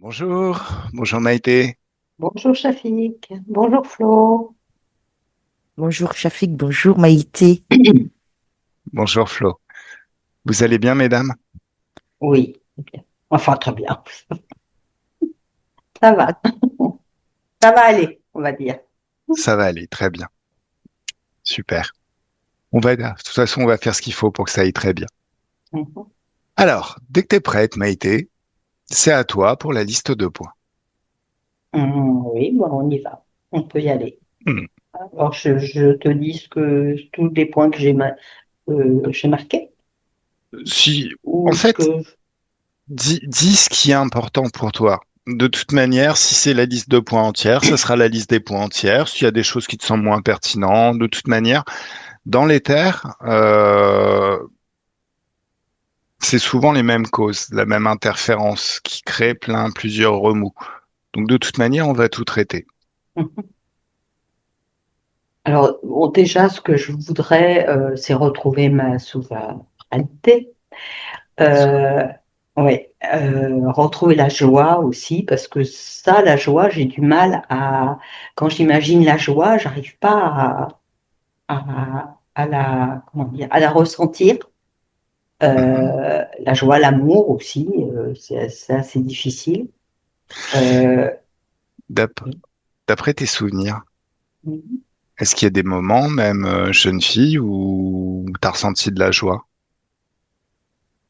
Bonjour Maïté, Bonjour Shafik, bonjour Flo. Bonjour Shafik, bonjour Maïté. bonjour Flo. Vous allez bien, mesdames? Oui, bien. Enfin très bien. Ça Ah, va, ça va aller, on va dire. Ça va aller, très bien, super. De toute façon, on va faire ce qu'il faut pour que ça aille très bien. Mhm. Alors, dès que t'es prête, Maïté, c'est à toi pour la liste de points. Oui, bon, on y va. On peut y aller. Hmm. Alors je te dis tous les points que j'ai marqués Si, en ou ce fait, que. dis ce qui est important pour toi. De toute manière, si c'est la liste de points entière, ça sera la liste des points entières. S'il y a des choses qui te semblent moins pertinentes, de toute manière, dans les terres, c'est souvent les mêmes causes, la même interférence qui crée plusieurs remous. Donc de toute manière, on va tout traiter. Mhm. Alors bon, déjà, ce que je voudrais, c'est retrouver ma souveraineté. Euh, ouais, retrouver la joie aussi, parce que ça, la joie, j'ai du mal à, quand j'imagine la joie, j'arrive pas à la, comment dire, à la ressentir. Mhm. La joie, l'amour aussi, c'est assez difficile. Euh, D'ap- D'après tes souvenirs, est-ce qu'il y a des moments, même jeune fille, où tu as ressenti de la joie?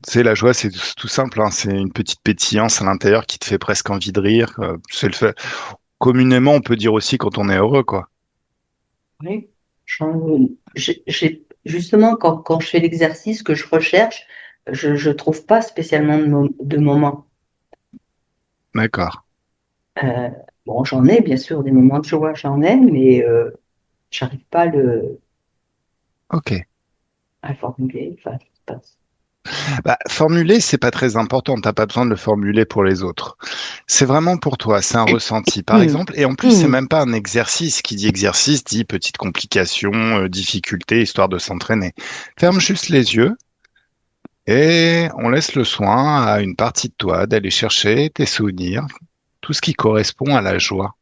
Tu sais, la joie, c'est tout simple, hein, c'est une petite pétillance à l'intérieur qui te fait presque envie de rire. C'est le fait. Communément, on peut dire aussi quand on est heureux, quoi. oui, justement, quand je fais l'exercice que je recherche, je trouve pas spécialement de moments. D'accord. Euh, bon, j'en ai bien sûr des moments de joie, j'en ai, mais j'arrive pas Ok. à le formuler. Enfin, je sais pas. Bah, formuler, c'est pas très important. T'as pas besoin de le formuler pour les autres. C'est vraiment pour toi. C'est un ressenti, par hum, exemple. Et en plus, c'est hum. même pas un exercice. Qui dit exercice dit petite complication, difficulté, histoire de s'entraîner. Ferme juste les yeux et on laisse le soin à une partie de toi d'aller chercher tes souvenirs, tout ce qui correspond à la joie.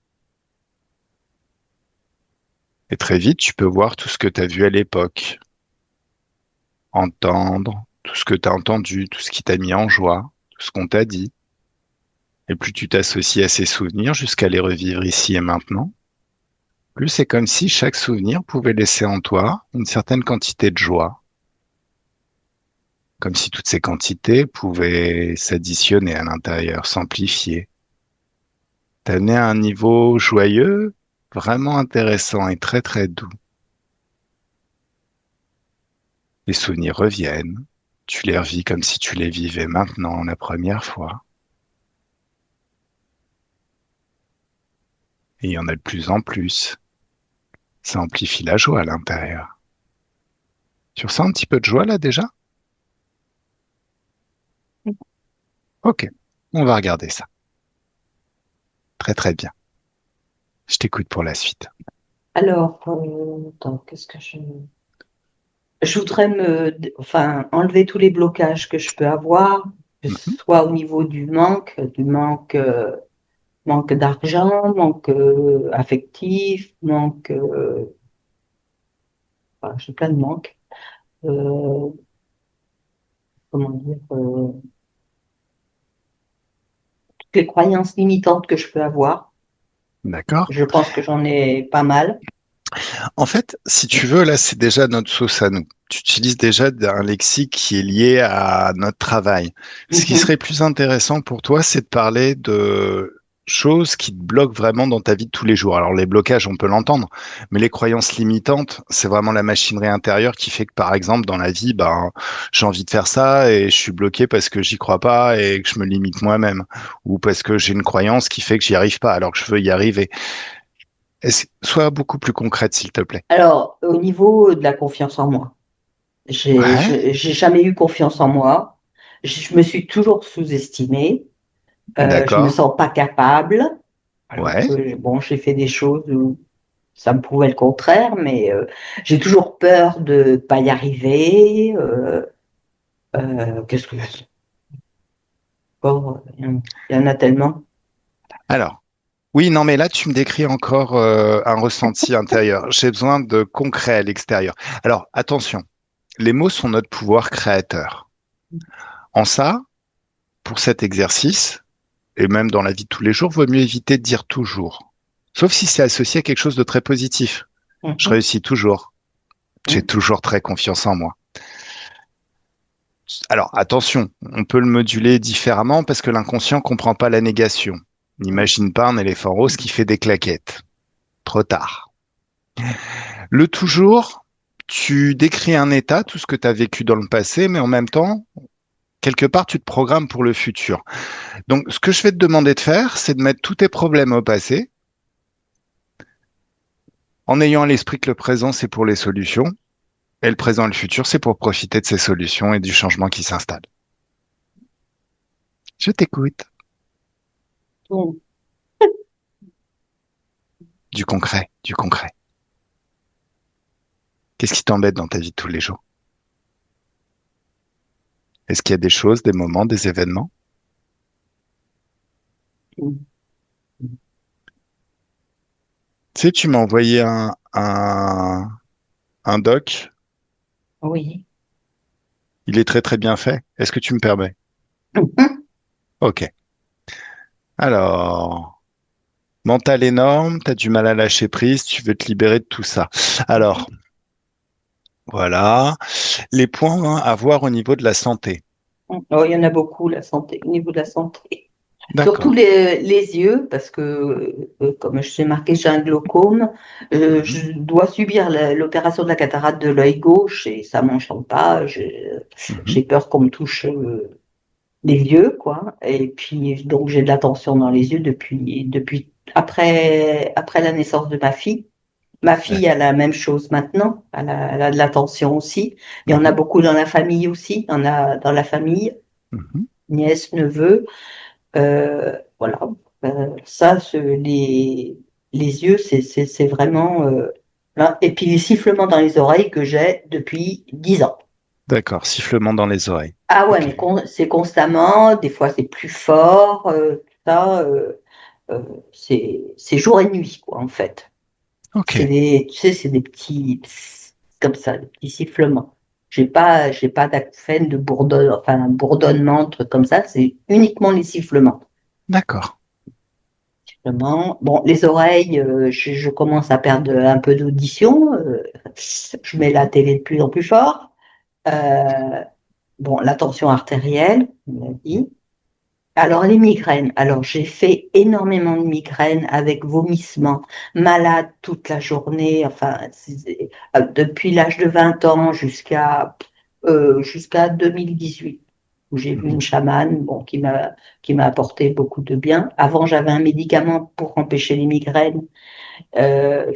Et très vite, tu peux voir tout ce que tu as vu à l'époque, entendre tout ce que tu as entendu, tout ce qui t'a mis en joie, tout ce qu'on t'a dit. Et plus tu t'associes à ces souvenirs jusqu'à les revivre ici et maintenant, plus c'est comme si chaque souvenir pouvait laisser en toi une certaine quantité de joie, comme si toutes ces quantités pouvaient s'additionner à l'intérieur, s'amplifier, t'amener à un niveau joyeux, vraiment intéressant et très très doux. Les souvenirs reviennent, tu les revis comme si tu les vivais maintenant la première fois, et il y en a de plus en plus. Ça amplifie la joie à l'intérieur. Tu ressens un petit peu de joie là déjà? Ok, on va regarder ça. Très très bien. Je t'écoute pour la suite. Alors, attends, qu'est-ce que je voudrais enfin, enlever tous les blocages que je peux avoir, que ce Mhm. soit au niveau manque d'argent, manque affectif, enfin, j'ai plein de manques. Euh, comment dire, toutes les croyances limitantes que je peux avoir. D'accord. Je pense que j'en ai pas mal. En fait, si tu veux, là, c'est déjà notre sauce à nous. Tu utilises déjà un lexique qui est lié à notre travail. Ce qui Mhm. serait plus intéressant pour toi, c'est de parler de choses qui te bloquent vraiment dans ta vie de tous les jours. Alors, les blocages, on peut l'entendre, mais les croyances limitantes, c'est vraiment la machinerie intérieure qui fait que, par exemple, dans la vie, ben, j'ai envie de faire ça et je suis bloqué parce que j'y crois pas et que je me limite moi-même, ou parce que j'ai une croyance qui fait que j'y arrive pas alors que je veux y arriver. Sois beaucoup plus concrète, s'il te plaît. Alors, au niveau de la confiance en moi, Ouais, j'ai jamais eu confiance en moi. Je me suis toujours sous-estimée. Je me d'accord. sens pas capable, alors Ouais, que bon, j'ai fait des choses où ça me prouvait le contraire, mais j'ai toujours peur de pas y arriver. Qu'est-ce que bon, il y en a tellement. Alors, oui, non, mais là, tu me décris encore un ressenti intérieur. J'ai besoin de concret à l'extérieur. Alors, attention, les mots sont notre pouvoir créateur. En ça, pour cet exercice, et même dans la vie de tous les jours, vaut mieux éviter de dire toujours. Sauf si c'est associé à quelque chose de très positif. Je Mhm, réussis toujours. J'ai mhm, toujours très confiance en moi. Alors, attention, on peut le moduler différemment parce que l'inconscient comprend pas la négation. N'imagine pas un éléphant rose qui fait des claquettes. Trop tard. Le toujours, tu décris un état, tout ce que tu as vécu dans le passé, mais en même temps, quelque part, tu te programmes pour le futur. Donc, ce que je vais te demander de faire, c'est de mettre tous tes problèmes au passé, en ayant à l'esprit que le présent, c'est pour les solutions, et le présent et le futur, c'est pour profiter de ces solutions et du changement qui s'installe. Je t'écoute. mhm. Du concret, du concret. Qu'est-ce qui t'embête dans ta vie de tous les jours? Est-ce qu'il y a des choses, des moments, des événements? Tu sais, tu m'as envoyé un doc. Oui. Il est très très bien fait. Est-ce que tu me permets? Mhm. Ok. Alors, mental énorme, t'as du mal à lâcher prise, tu veux te libérer de tout ça. Alors, voilà. Les points à voir au niveau de la santé. Oh, il y en a beaucoup, la santé, au niveau de la santé. Surtout D'accord. les yeux, parce que, comme je sais marqué, j'ai un glaucome. Mhm. Je dois subir l'opération de la cataracte de l'œil gauche et ça m'enchante pas. Mhm. J'ai peur qu'on me touche les yeux, quoi. Et puis, donc, j'ai de la tension dans les yeux depuis après la naissance de ma fille. Ma Ouais. fille a la même chose maintenant. Elle a de la tension aussi. Il y en a Mhm. beaucoup dans la famille aussi. Il y en a dans la famille, Mhm. nièce, neveu. Voilà. Ça, les yeux, c'est vraiment. Là. Et puis les sifflements dans les oreilles que j'ai depuis 10 ans. D'accord. Sifflement dans les oreilles. Ah ouais, Ok. mais c'est constamment, des fois c'est plus fort, tout ça, c'est jour et nuit, quoi, en fait. Ok. Tu sais, c'est des petits, psst, comme ça, des petits sifflements. J'ai pas d'acouphène, de enfin, un bourdonnement, un truc comme ça, c'est uniquement les sifflements. D'accord. Vraiment. Bon, les oreilles, je commence à perdre un peu d'audition. Je mets la Mhm. télé de plus en plus fort. Euh, bon, la tension artérielle, on l'a dit. Alors, les migraines. Alors, j'ai fait énormément de migraines avec vomissements, malade toute la journée. Enfin, depuis l'âge de 20 ans jusqu'à 2018, où j'ai vu une Mhm. chamane, bon, qui m'a apporté beaucoup de bien. Avant, j'avais un médicament pour empêcher les migraines que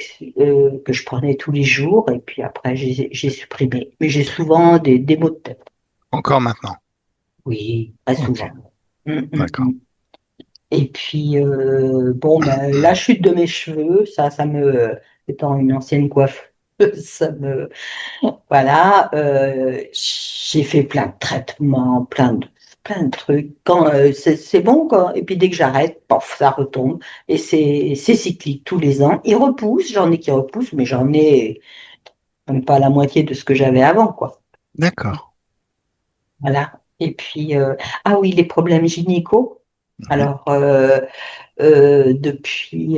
je prenais tous les jours, et puis après, j'ai supprimé. Mais j'ai souvent des maux de tête. Encore maintenant. Oui, très Ok. souvent. Hum, hum, D'accord. hum. Et puis, bon, ben, la chute de mes cheveux, étant une ancienne coiffeuse, ça me, voilà, j'ai fait plein de traitements, plein de trucs. Quand c'est bon, quoi. Et puis dès que j'arrête, pof, ça retombe. Et c'est cyclique tous les ans. Il repousse, j'en ai qui repoussent, mais j'en ai même pas la moitié de ce que j'avais avant, quoi. D'accord. Voilà. Et puis, ah oui, les problèmes gynéco. Mhm. Alors, depuis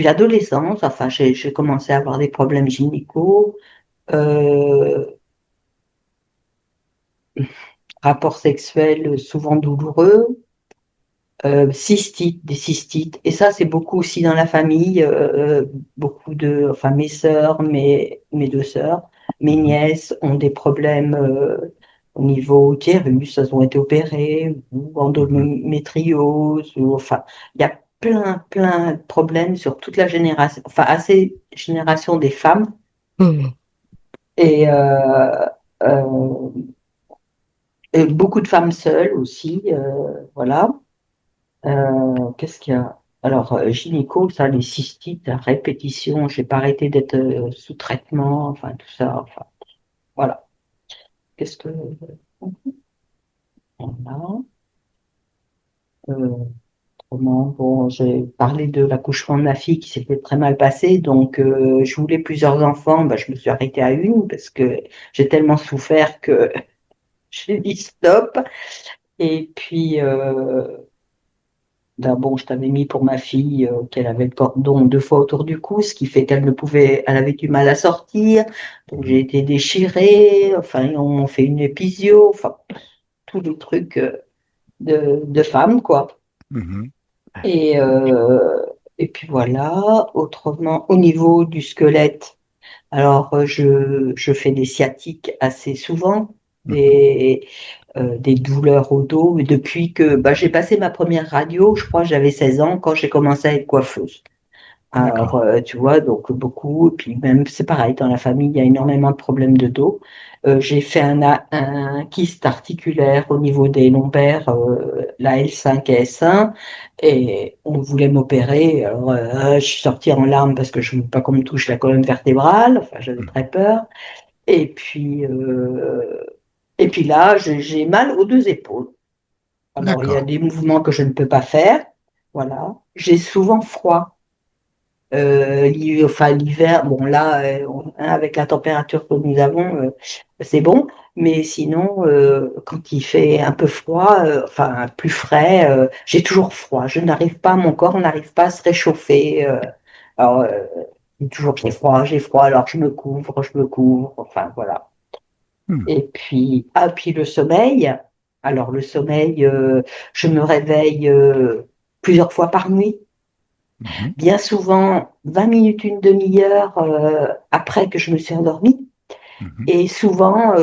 l'adolescence, enfin, j'ai commencé à avoir des problèmes gynéco, euh, rapports sexuels souvent douloureux, cystites, des cystites. Et ça, c'est beaucoup aussi dans la famille, beaucoup enfin, mes sœurs, mes deux sœurs, mes Mhm. nièces ont des problèmes au niveau utérus, elles ont été opérées, ou Mhm. endométriose, ou enfin, il y a plein de problèmes sur toute la génération, enfin, assez génération des femmes. Mhm. Et, euh, et beaucoup de femmes seules aussi, voilà. Qu'est-ce qu'il y a? Alors, gynéco, ça, les cystites à répétition, j'ai pas arrêté d'être sous traitement, enfin, tout ça, enfin, voilà. Qu'est-ce que on a? Autrement, bon, j'ai parlé de l'accouchement de ma fille qui s'était très mal passé, donc je voulais plusieurs enfants, je me suis arrêtée à une parce que j'ai tellement souffert que j'ai dit stop. Et puis, bon, je t'avais mis pour ma fille qu'elle avait le cordon 2 fois autour du cou, ce qui fait elle avait du mal à sortir, donc j'ai Mhm. été déchirée, enfin, on fait une épisio, enfin, tous les trucs de femme, quoi. Mhm. Et, euh, et puis voilà, autrement, au niveau du squelette, alors je fais des sciatiques assez souvent, Mhm. des douleurs au dos, mais depuis que j'ai passé ma première radio, je crois que j'avais 16 ans quand j'ai commencé à être coiffeuse. Alors, D'accord. tu vois, donc beaucoup, et puis même, c'est pareil, dans la famille, il y a énormément de problèmes de dos. J'ai fait un kyste articulaire au niveau des lombaires, la L5 et S1, et on voulait m'opérer. Alors, je suis sortie en larmes parce que je ne veux pas qu'on me touche la colonne vertébrale, enfin, j'avais Mhm. très peur. Et puis là, j'ai mal aux 2 épaules. Alors, il y a D'accord. des mouvements que je ne peux pas faire. Voilà. J'ai souvent froid. Enfin, l'hiver, bon là, avec la température que nous avons, c'est bon. Mais sinon, quand il fait un peu froid, enfin plus frais, j'ai toujours froid. Mon corps n'arrive pas à se réchauffer. Alors, toujours j'ai froid, alors je me couvre. Enfin voilà. Mhm. Et puis, puis le sommeil. Alors le sommeil, je me réveille plusieurs fois par nuit, Mhm. bien souvent 20 minutes, une demi-heure après que je me suis endormie. Mhm. Et souvent,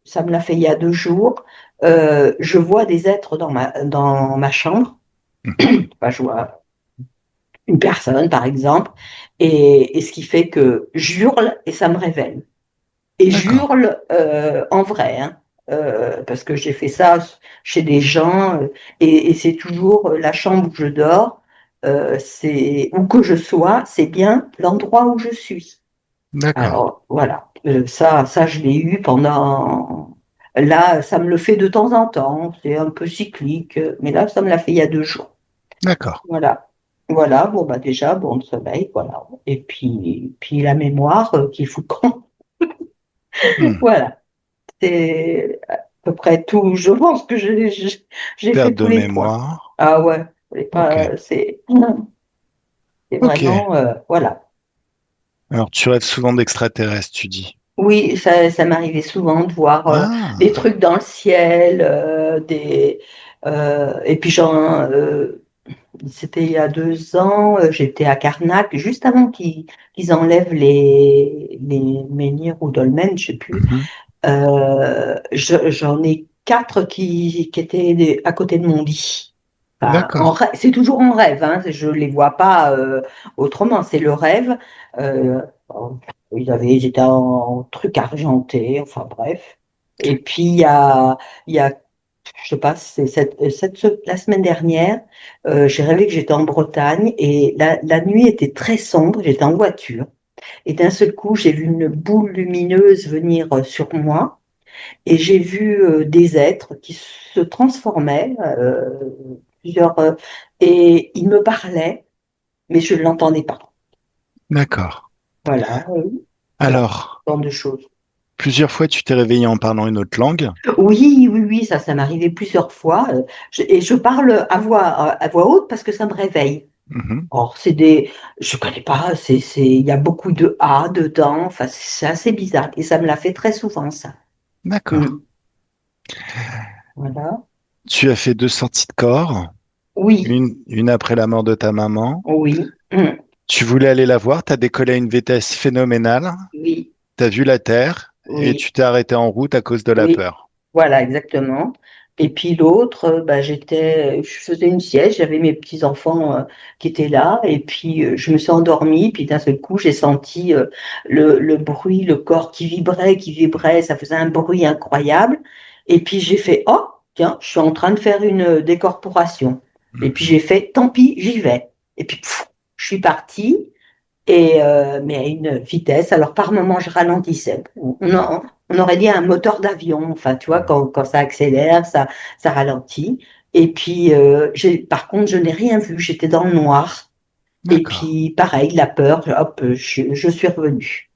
ça me l'a fait il y a 2 jours, je vois des êtres dans ma chambre. Mhm. Enfin, je vois une personne, par exemple, et ce qui fait que j'hurle et ça me réveille. Et D'accord. j'hurle en vrai, hein, parce que j'ai fait ça chez des gens, et c'est toujours la chambre où je dors, où que je sois, c'est bien l'endroit où je suis. D'accord. Alors voilà, ça je l'ai eu pendant. Là, ça me le fait de temps en temps, c'est un peu cyclique, mais là, ça me l'a fait il y a 2 jours. D'accord. Voilà. Voilà, bon bah déjà, bon sommeil, voilà. Et puis la mémoire qui fout quand. Mhm. Voilà. C'est à peu près tout. Je pense que j'ai fait Perte tous de les points. mémoire. Ah ouais, Ok. c'est Ok. vraiment, voilà. Alors, tu rêves souvent d'extraterrestres, tu dis. Oui, ça m'arrivait souvent de voir des Ah. trucs dans le ciel, et puis c'était il y a 2 ans, j'étais à Karnak, juste avant qu'ils enlèvent les menhirs ou dolmens, je sais plus. Mhm. J'en ai 4 qui étaient à côté de mon lit. Enfin, D'accord. c'est toujours en rêve, hein, je les vois pas autrement, c'est le rêve. Euh, ils étaient en truc argenté, enfin bref. Et puis il y a, je sais pas, la semaine dernière, j'ai rêvé que j'étais en Bretagne et la nuit était très sombre, j'étais en voiture. Et d'un seul coup, j'ai vu une boule lumineuse venir sur moi et j'ai vu des êtres qui se transformaient, plusieurs, et ils me parlaient, mais je ne l'entendais pas. D'accord. Voilà, voilà, Alors, ce genre de choses. plusieurs fois, tu t'es réveillé en parlant une autre langue. Oui, oui, oui, ça m'est arrivé plusieurs fois. Et je parle à voix haute parce que ça me réveille. Mhm. Or, je connais pas, il y a beaucoup de A dedans. Enfin, c'est assez bizarre. Et ça me l'a fait très souvent, ça. D'accord. Mm. Voilà. Tu as fait 2 sorties de corps, Oui, une après la mort de ta maman. oui, Tu voulais aller la voir, tu as décollé à une vitesse phénoménale, oui, tu as vu la Terre et oui. tu t'es arrêté en route à cause de la Oui, peur. voilà, exactement. Et puis l'autre, je faisais une sieste, j'avais mes petits-enfants qui étaient là, et puis je me suis endormie, puis d'un seul coup, j'ai senti le bruit, le corps qui vibrait, ça faisait un bruit incroyable. Et puis j'ai fait, oh, tiens, je suis en train de faire une décorporation. Et puis Mhm. j'ai fait, tant pis, j'y vais. Et puis, je suis partie. Mais à une vitesse. Alors, par moment, je ralentissais. On aurait dit un moteur d'avion. Enfin, tu vois, quand ça accélère, ça ralentit. Et puis, par contre, je n'ai rien vu. J'étais dans le noir. Et D'accord. puis, pareil, la peur, hop, je suis revenue.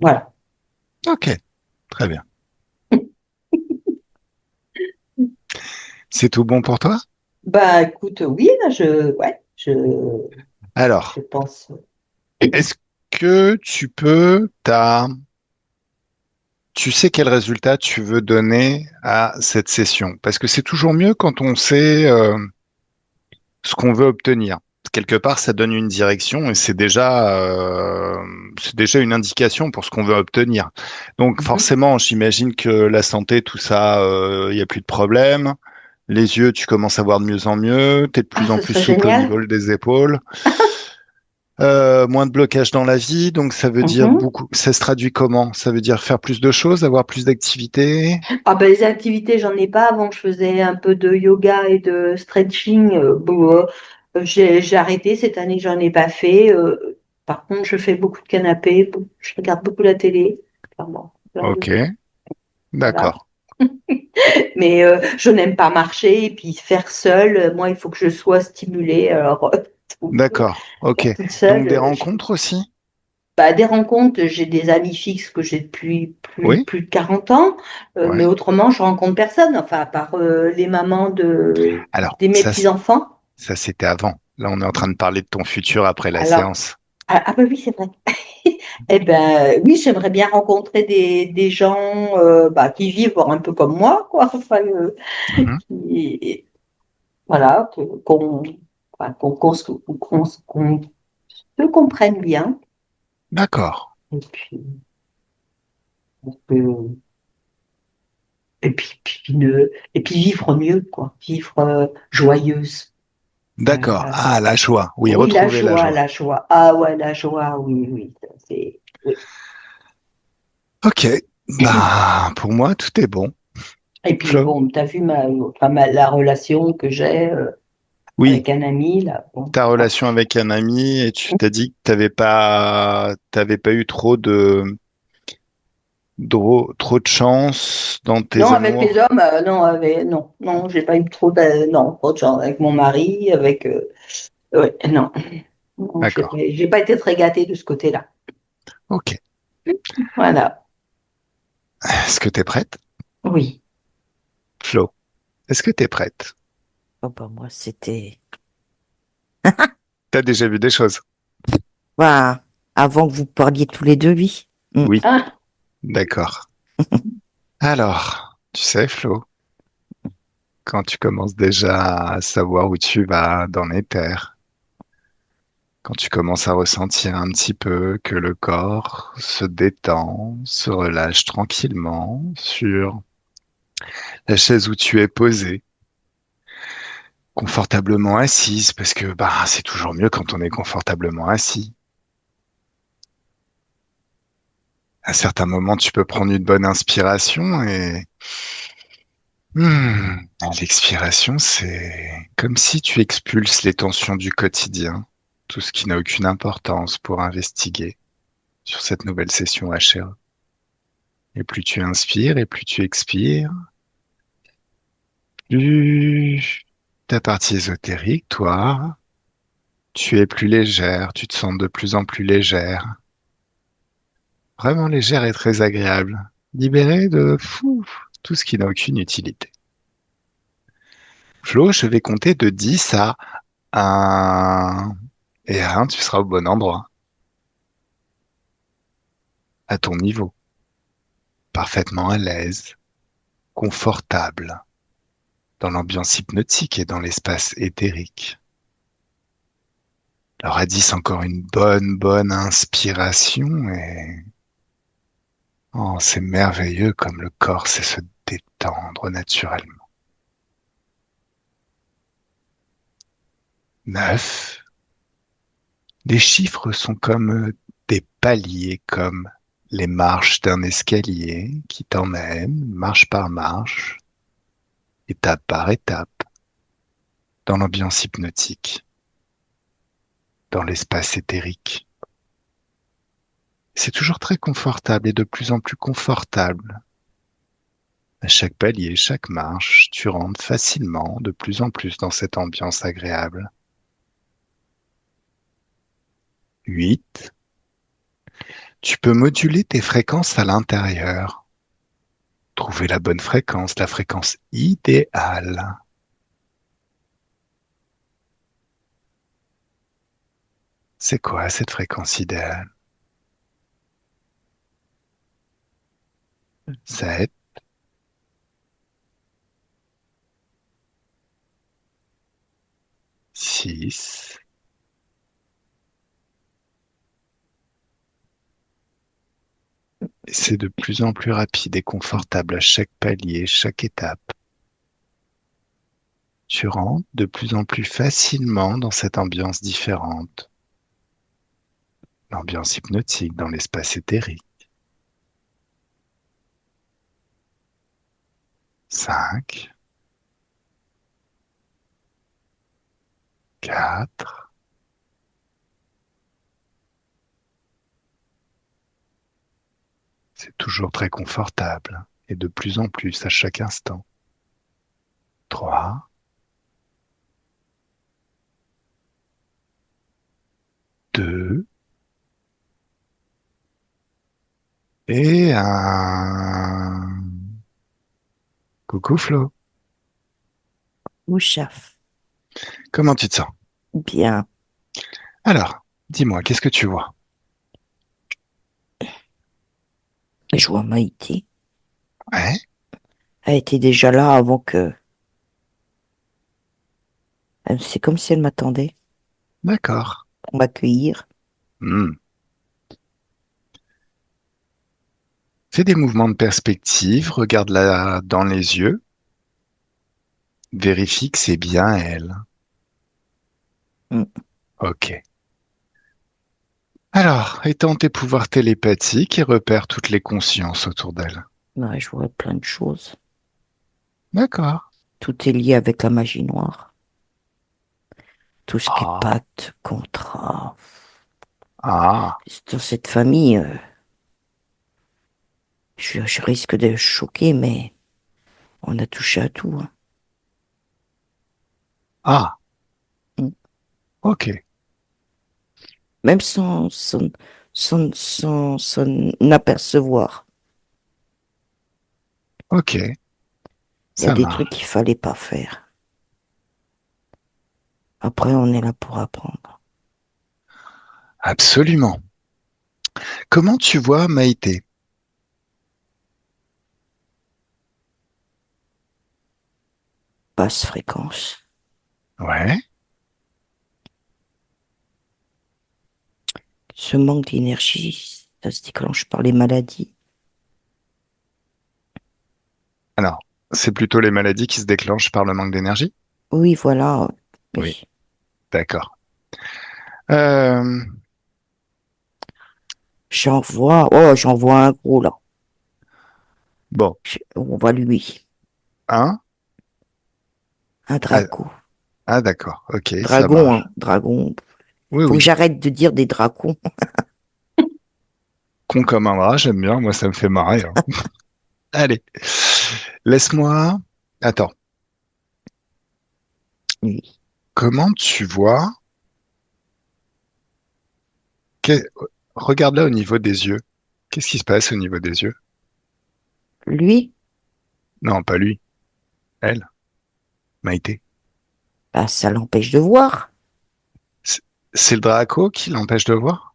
Voilà. Ok, très bien. C'est tout bon pour toi? Bah, écoute, oui, là, ouais, je Alors, pense. est-ce que tu sais quel résultat tu veux donner à cette session? Parce que c'est toujours mieux quand on sait ce qu'on veut obtenir. Quelque part, ça donne une direction et c'est déjà une indication pour ce qu'on veut obtenir. Donc Mhm. forcément, j'imagine que la santé, tout ça, il y a plus de problème. Les yeux, tu commences à voir de mieux en mieux. T'es de Ah, plus en ce plus serait souple au génial. niveau des épaules. Moins de blocage dans la vie, donc ça veut dire Mhm. beaucoup. Ça se traduit comment? Ça veut dire faire plus de choses, avoir plus d'activités? Ah ben, les activités, j'en ai pas. Avant, je faisais un peu de yoga et de stretching. J'ai arrêté cette année, j'en ai pas fait. Par contre, je fais beaucoup de canapés, je regarde beaucoup la télé. Enfin, bon, Ok, voilà. d'accord, Mais je n'aime pas marcher et puis faire seul. Moi, il faut que je sois stimulée. Alors, donc, d'accord, ok. faire toute seule, Donc des rencontres aussi? bah, des rencontres, j'ai des amis fixes que j'ai depuis Oui, plus de 40 ans, mais ouais. autrement, je rencontre personne, enfin, à part les mamans Alors, mes petits-enfants. ça c'était avant. Là, on est en train de parler de ton futur après la Alors, séance. bah oui, c'est vrai. Eh ben, oui, j'aimerais bien rencontrer des gens bah, qui vivent un peu comme moi, quoi. Enfin, Mhm. voilà, enfin, qu'on se comprenne bien. D'accord, Et puis, euh, et puis vivre mieux, quoi. Vivre joyeuse. d'accord. Euh, Ah, la joie. Oui, oui, la retrouver la joie, joie. la joie. Ah ouais, la joie, oui, oui. Oui. Ok. Bah, pour moi, tout est bon. Et puis Flo? bon, tu as vu la relation que j'ai Oui, avec un ami, là. Bon, ta voilà. relation avec un ami et tu t'as dit que t'avais pas eu trop de chance dans Non, tes avec les amours. hommes, non, non, j'ai pas eu trop de chance avec mon mari, ouais, non, non, D'accord. j'ai pas été très gâtée de ce côté-là. Ok. Voilà, Est-ce que t'es prête? oui. Flo, est-ce que t'es prête? Oh, bah, moi, c'était, T'as déjà vu des choses? bah, avant que vous parliez tous les deux, oui. Mm. Oui, Ah, d'accord. Alors, tu sais, Flo, quand tu commences déjà à savoir où tu vas dans les terres, quand tu commences à ressentir un petit peu que le corps se détend, se relâche tranquillement sur la chaise où tu es posé, confortablement assise, parce que bah c'est toujours mieux quand on est confortablement assis. À certains moments, tu peux prendre une bonne inspiration et l'expiration, c'est comme si tu expulses les tensions du quotidien, tout ce qui n'a aucune importance pour investiguer sur cette nouvelle session HRE. Et plus tu inspires et plus tu expires, plus ta partie ésotérique, toi, tu es plus légère, tu te sens de plus en plus légère, vraiment légère et très agréable, libérée de tout ce qui n'a aucune utilité. Flo, je vais compter de 10 à 1. Et à 1, tu seras au bon endroit, à ton niveau, parfaitement à l'aise, confortable, dans l'ambiance hypnotique et dans l'espace éthérique. Alors à 10, encore une bonne inspiration et oh, c'est merveilleux comme le corps sait se détendre naturellement. 9. Les chiffres sont comme des paliers, comme les marches d'un escalier qui t'emmènent, marche par marche, étape par étape, dans l'ambiance hypnotique, dans l'espace éthérique. C'est toujours très confortable et de plus en plus confortable À chaque palier, chaque marche, tu rentres facilement de plus en plus dans cette ambiance agréable. 8. Tu peux moduler tes fréquences à l'intérieur. Trouver la bonne fréquence, la fréquence idéale. C'est quoi cette fréquence idéale? 7. 6. Et c'est de plus en plus rapide et confortable à chaque palier, chaque étape. Tu rentres de plus en plus facilement dans cette ambiance différente. L'ambiance hypnotique dans l'espace éthérique. 5, 4, c'est toujours très confortable et de plus en plus à chaque instant. 3, 2 et 1. Coucou Flo, Ou chef. comment tu te sens? Bien. Alors, dis-moi, qu'est-ce que tu vois? Je vois Maïté. Ouais, Elle était déjà là avant que... C'est comme si elle m'attendait d'accord. pour m'accueillir. Hmm. Fais des mouvements de perspective, regarde-la dans les yeux, vérifie que c'est bien elle. Mm. Ok. Alors, étends tes pouvoirs télépathiques et repère toutes les consciences autour d'elle. Ouais, je vois plein de choses. D'accord. Tout est lié avec la magie noire. Tout ce qui est Ah, pacte, contrat. ah, Dans cette famille, je risque de choquer, mais on a touché à tout, hein. ah, Mm. ok, Même sans apercevoir. ok, Il y a ça des trucs marche. qu'il fallait pas faire. Après, on est là pour apprendre. Absolument. Comment tu vois Maïté? Basse fréquence. Ouais, Ce manque d'énergie, ça se déclenche par les maladies. alors, c'est plutôt les maladies qui se déclenchent par le manque d'énergie? Oui, voilà. Oui, Oui. d'accord. Euh, J'en vois un gros là. bon, On voit lui. un? Un Ah, draco. ah, d'accord, ok, ça Dragon, marche. hein. Dragon. Oui, Faut que oui, j'arrête de dire des dracons. con comme un rat, j'aime bien, moi ça me fait marrer, hein. Allez, laisse-moi... Attends, Oui. comment tu vois... que- Regarde là au niveau des yeux. Qu'est-ce qui se passe au niveau des yeux? Lui, Non, pas lui, elle, Maïté. bah, ça l'empêche de voir. C'est c'est le Draco qui l'empêche de voir?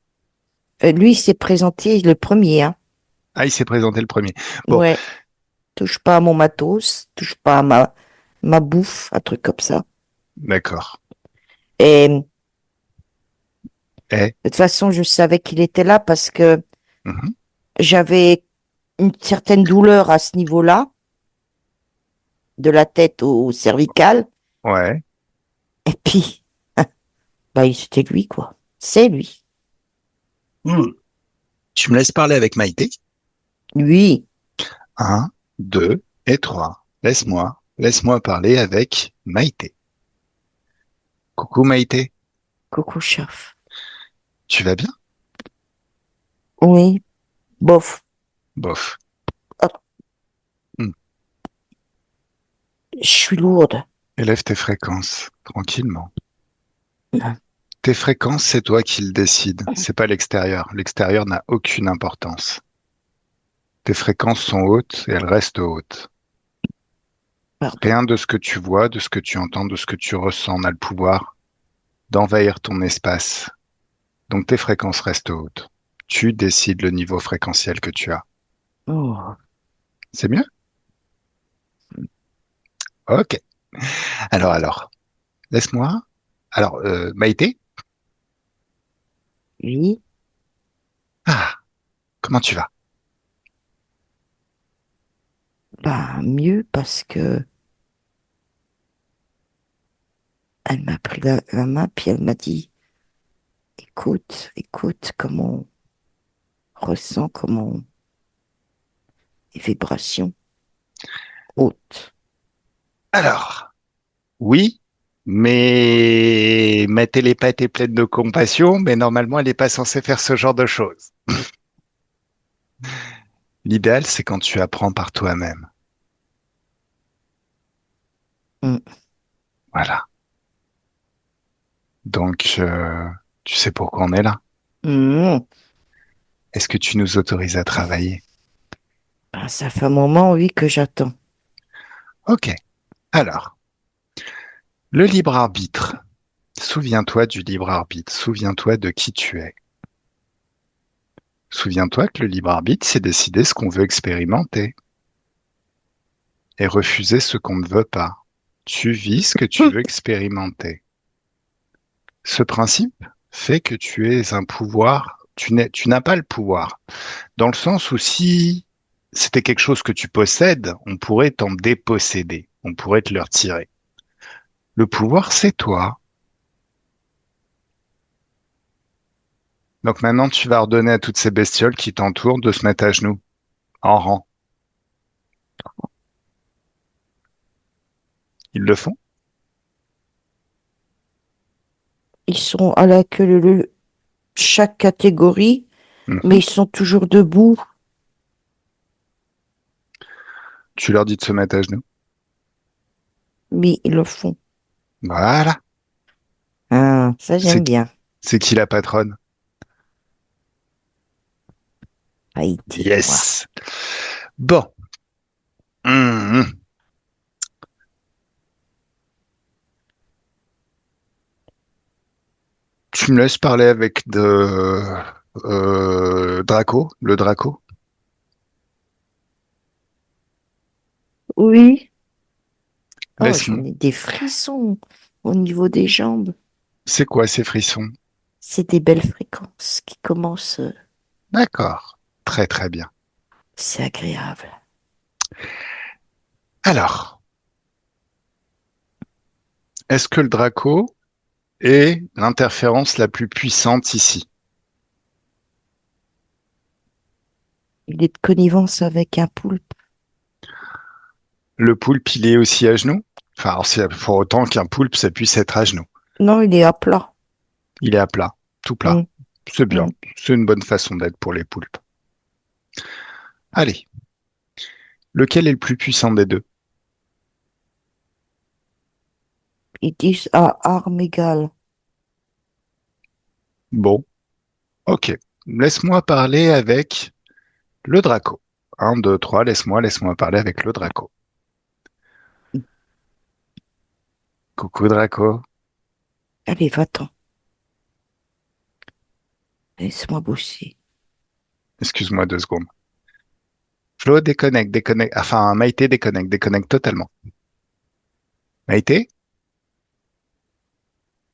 Lui, il s'est présenté le premier, hein. Ah, il s'est présenté le premier. Bon, Ouais. Touche pas à mon matos, touche pas à ma bouffe, un truc comme ça. d'accord. Et de Eh, toute façon, je savais qu'il était là parce que mhm, j'avais une certaine douleur à ce niveau-là, de la tête au cervical. ouais. Et puis, bah, c'était lui, quoi. C'est lui. Hmm. Tu me laisses parler avec Maïté? Lui. Un, deux et trois. Laisse-moi parler avec Maïté. Coucou Maïté, Coco chef. tu vas bien? Oui. Bof. Bof. Ah, Hmm. Je suis lourde. Élève tes fréquences, tranquillement. Tes fréquences, c'est toi qui le décides, c'est pas l'extérieur. L'extérieur n'a aucune importance. Tes fréquences sont hautes et elles restent hautes. Pardon. Rien de ce que tu vois, de ce que tu entends, de ce que tu ressens n'a le pouvoir d'envahir ton espace. Donc tes fréquences restent hautes. Tu décides le niveau fréquentiel que tu as. Oh, C'est mieux? Ok. Alors, laisse-moi. Alors, Maïté? oui, Ah, comment tu vas? bah, mieux parce que elle m'a pris la main, puis elle m'a dit, écoute, écoute, comment on ressent, comment les vibrations hautes. Alors, oui, mais ma télépathe est pleine de compassion, mais normalement, elle n'est pas censée faire ce genre de choses. L'idéal, c'est quand tu apprends par toi-même. Mm. Voilà. Donc, tu sais pourquoi on est là. Mm. Est-ce que tu nous autorises à travailler? Ben, ça fait un moment, oui, que j'attends. Ok. Alors, le libre arbitre. Souviens-toi du libre arbitre. Souviens-toi de qui tu es. Souviens-toi que le libre arbitre, c'est décider ce qu'on veut expérimenter et refuser ce qu'on ne veut pas. Tu vis ce que tu veux expérimenter. Ce principe fait que tu es un pouvoir, tu n'as pas le pouvoir. Dans le sens où si c'était quelque chose que tu possèdes, on pourrait t'en déposséder, on pourrait te le retirer. Le pouvoir, c'est toi. Donc maintenant, tu vas ordonner à toutes ces bestioles qui t'entourent de se mettre à genoux, en rang. Ils le font? Ils sont à la queue leu chaque catégorie, mais Mhm. ils sont toujours debout. Tu leur dis de se mettre à genoux. Oui, ils le font. Voilà. Ah, ça C'est j'aime bien. c'est qui la patronne? Haïti, moi. Yes. Bon. Mhm. Tu me laisses parler avec Draco, le Draco. Oui. Oh, Laisse-moi. j'en ai des frissons au niveau des jambes. C'est quoi ces frissons? C'est des belles fréquences qui commencent. D'accord. Très très bien. C'est agréable. Alors, est-ce que le Draco est l'interférence la plus puissante ici? Il est de connivence avec un poulpe. Le poulpe, il est aussi à genoux? Enfin, alors, pour autant qu'un poulpe, ça puisse être à genoux. Non, il est à plat. Il est à plat, tout plat. Hum, C'est bien. hum. C'est une bonne façon d'être pour les poulpes. Allez, lequel est le plus puissant des deux? Ils disent à armes égales. Bon, ok. Laisse-moi parler avec le Draco. Un, deux, trois, laisse-moi parler avec le Draco. Coucou Draco. Allez, va-t'en. Laisse-moi bosser. Excuse-moi 2 secondes. Flo, déconnecte, déconnecte. Enfin, Maïté, déconnecte, déconnecte totalement. Maïté?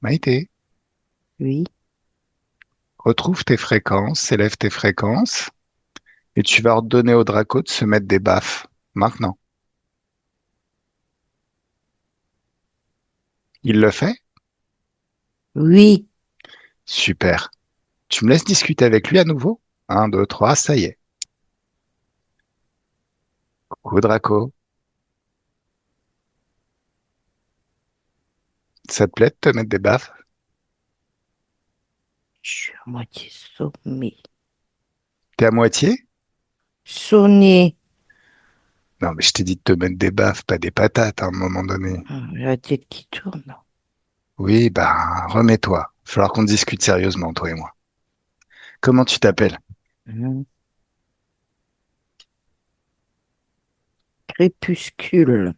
Maïté? Oui. Retrouve tes fréquences, élève tes fréquences, et tu vas ordonner au Draco de se mettre des baffes. Maintenant. Il le fait? Oui. Super. Tu me laisses discuter avec lui à nouveau? Un, deux, trois, ça y est. Coucou Draco. Ça te plaît de te mettre des baffes? Je suis à moitié sommée. T'es à moitié? Sonné. Non, mais je t'ai dit de te mettre des baffes, pas des patates, à un moment donné. J'ai la tête qui tourne. Oui, bah, remets-toi. Il va falloir qu'on discute sérieusement, toi et moi. Comment tu t'appelles? Mhm. Crépuscule.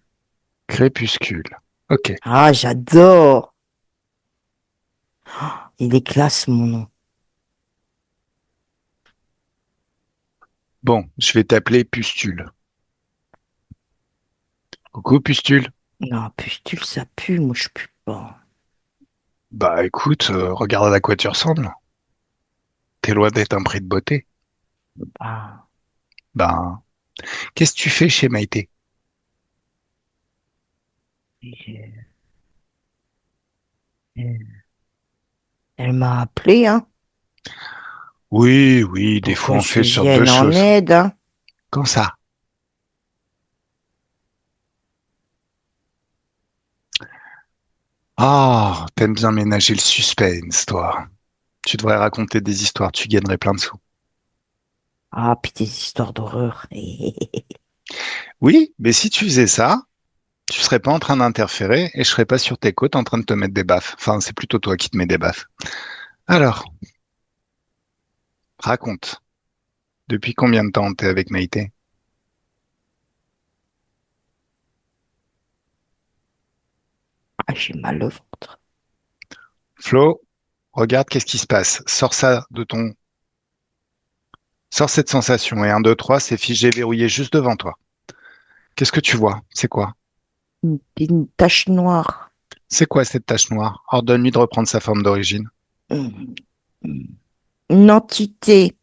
Crépuscule. Ok. Ah, j'adore. Il est classe, mon nom. Bon, je vais t'appeler Pustule. Coucou, Pustule. Non, pustule, ça pue. Moi, je pue pas. Bah, écoute, regarde à quoi tu ressembles. T'es loin d'être un prix de beauté. Ah, Ben, qu'est-ce que tu fais chez Maïté? j'ai- elle m'a appelé, hein, Oui, oui, des pour fois que on je fait ce genre de vienne en choses. aide, hein. Quand ça? Ah, t'aimes bien ménager le suspense, toi. Tu devrais raconter des histoires, tu gagnerais plein de sous. Ah, puis des histoires d'horreur. Oui, mais si tu faisais ça, tu serais pas en train d'interférer et je serais pas sur tes côtes en train de te mettre des baffes. Enfin, c'est plutôt toi qui te mets des baffes. Alors, raconte. Depuis combien de temps t'es avec Maïté? Ah, j'ai mal au ventre. Flo, regarde qu'est-ce qui se passe. Sors ça de ton... Sors cette sensation. Et un, 2, 3, c'est figé, verrouillé juste devant toi. Qu'est-ce que tu vois? C'est quoi? Une tache noire. C'est quoi cette tache noire? Ordonne-lui de reprendre sa forme d'origine. Hum, Une entité.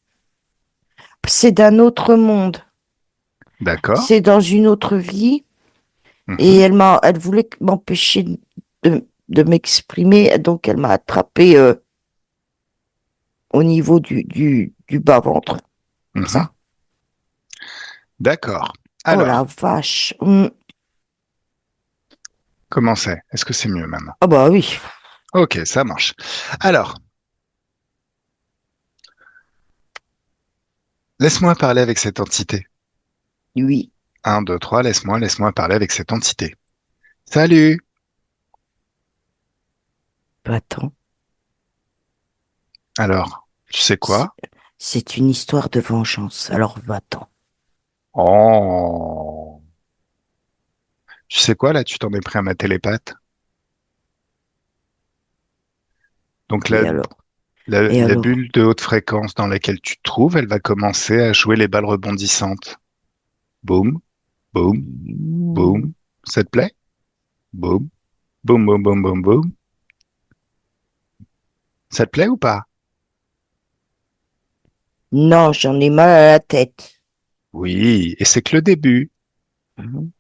C'est d'un autre monde. D'accord. C'est dans une autre vie. Et Mhm, elle voulait m'empêcher de m'exprimer. Donc, elle m'a attrapé au niveau du bas-ventre. Comme mhm. ça. D'accord. Oh la Alors, vache. comment c'est? Est-ce que c'est mieux maintenant? Ah bah oui. Ok, ça marche. Alors, laisse-moi parler avec cette entité. Oui. Un, 2, 3, laisse-moi parler avec cette entité. Salut! Attends. Alors, tu sais C'est quoi? c'est une histoire de vengeance. Alors va-t'en. Oh! Tu sais quoi, là, tu t'en es pris à ma télépathe? Donc, Et alors? Et la alors? bulle de haute fréquence dans laquelle tu te trouves, elle va commencer à jouer les balles rebondissantes. Boum, boum, Hmm. boum. Ça te plaît? Boum, boum, boum, boum, boum, boum. Ça te plaît ou pas? Non, j'en ai mal à la tête. Oui, et c'est que le début. Mhm.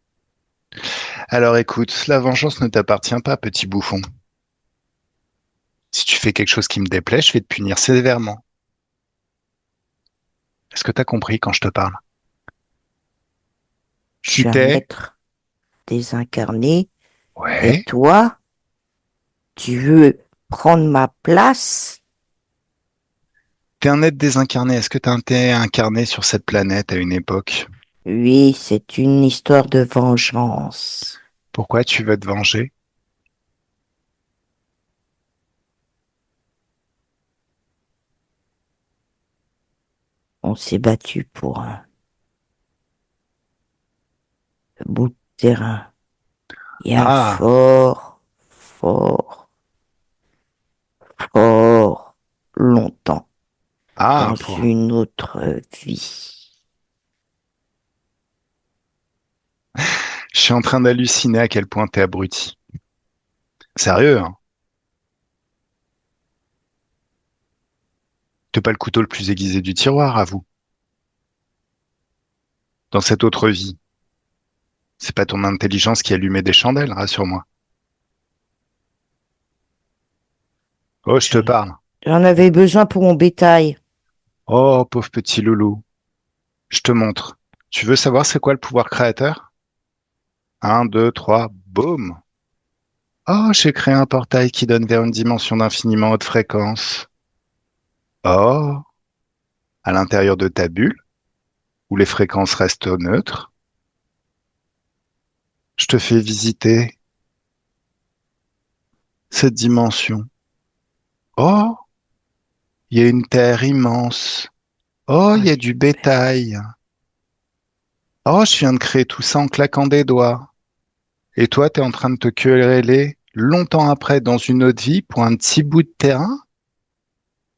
Alors écoute, la vengeance ne t'appartient pas, petit bouffon. Si tu fais quelque chose qui me déplaît, je vais te punir sévèrement. Est-ce que t'as compris quand je te parle? Je Tu suis un t'es? être désincarné. Et Ouais. toi, tu veux prendre ma place? T'es un être désincarné. Est-ce que t'as été incarné sur cette planète à une époque? Oui, c'est une histoire de vengeance. Pourquoi tu veux te venger? On s'est battu pour un bout de terrain. Il y a Ah, fort, fort longtemps ah, dans une autre vie. je suis en train d'halluciner à quel point t'es abruti. Sérieux, hein? T'es pas le couteau le plus aiguisé du tiroir, à vous. Dans cette autre vie, c'est pas ton intelligence qui allumait des chandelles, rassure-moi. Oh, je te J'en parle. j'en avais besoin pour mon bétail. Oh, pauvre petit loulou. Je te montre. Tu veux savoir c'est quoi le pouvoir créateur? Un, deux, trois, boum. Oh, j'ai créé un portail qui donne vers une dimension d'infiniment haute fréquence. Oh, à l'intérieur de ta bulle, où les fréquences restent neutres, Je te fais visiter cette dimension. Oh, il y a une terre immense. Oh, Oh, il y il a est du belle. bétail. Oh, je viens de créer tout ça en claquant des doigts. Et toi, t'es en train de te quereller longtemps après dans une autre vie pour un petit bout de terrain?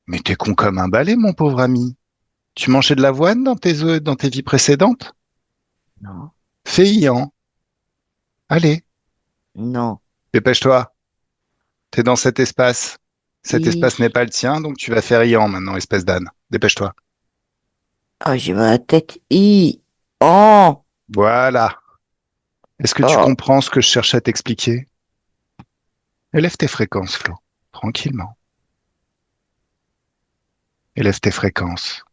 Mais t'es con comme un balai, mon pauvre ami. Tu mangeais de l'avoine dans tes vies précédentes? Non, Fais-y. Allez, non. dépêche-toi. T'es dans cet espace. Cet I. espace n'est pas le tien, donc tu vas faire Ian maintenant, espèce d'âne. Dépêche-toi. Oh, j'ai mal à la tête. I. Oh. Voilà. Est-ce que tu Oh. comprends ce que je cherche à t'expliquer? Élève tes fréquences, Flo. Tranquillement. Élève tes fréquences.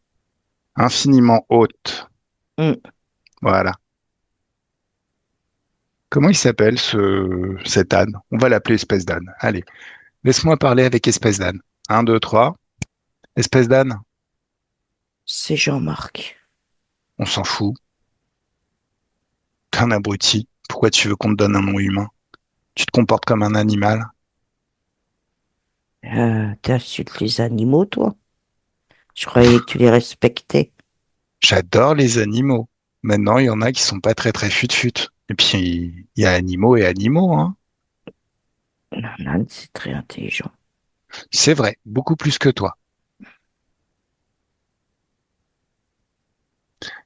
Infiniment hautes. Hmm. Voilà. Comment il s'appelle cet âne? On va l'appeler espèce d'âne. Allez, laisse-moi parler avec espèce d'âne. Un, deux, trois. Espèce d'âne, C'est Jean-Marc. on s'en fout. T'es un abruti. Pourquoi tu veux qu'on te donne un nom humain? Tu te comportes comme un animal. T'insultes les animaux, toi? Je croyais que tu les respectais. J'adore les animaux. Maintenant, il y en a qui sont pas très très fut-fut. Et puis, il y a animaux et animaux, hein. Nan, c'est très intelligent. C'est vrai, beaucoup plus que toi.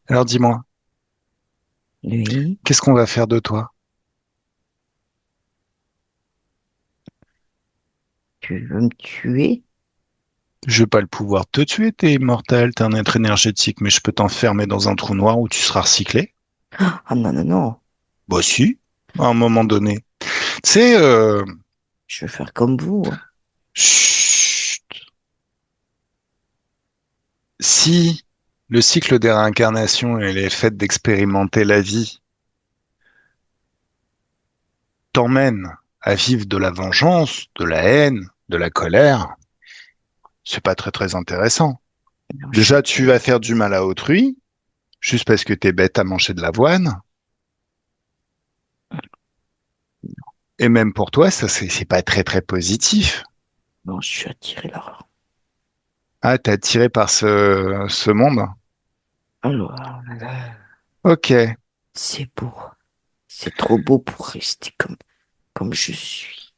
Alors dis-moi, Oui, qu'est-ce qu'on va faire de toi? tu veux me tuer? Je n'ai pas le pouvoir de te tuer, t'es immortel, t'es un être énergétique, mais je peux t'enfermer dans un trou noir où tu seras recyclé. Ah non, non, non. Bah si, à un moment donné. Tu sais, Je veux faire comme vous, hein. chut, si le cycle des réincarnations et les faits d'expérimenter la vie t'emmènent à vivre de la vengeance, de la haine, de la colère, c'est pas très très intéressant. Non, je Déjà, tu vas dirais. faire du mal à autrui, juste parce que t'es bête à manger de l'avoine. Et même pour toi, ça, c'est pas très très positif. Non, je suis attiré là. Ah, t'es attiré par ce monde? Alors, Ok. c'est beau. C'est trop beau pour rester comme je suis.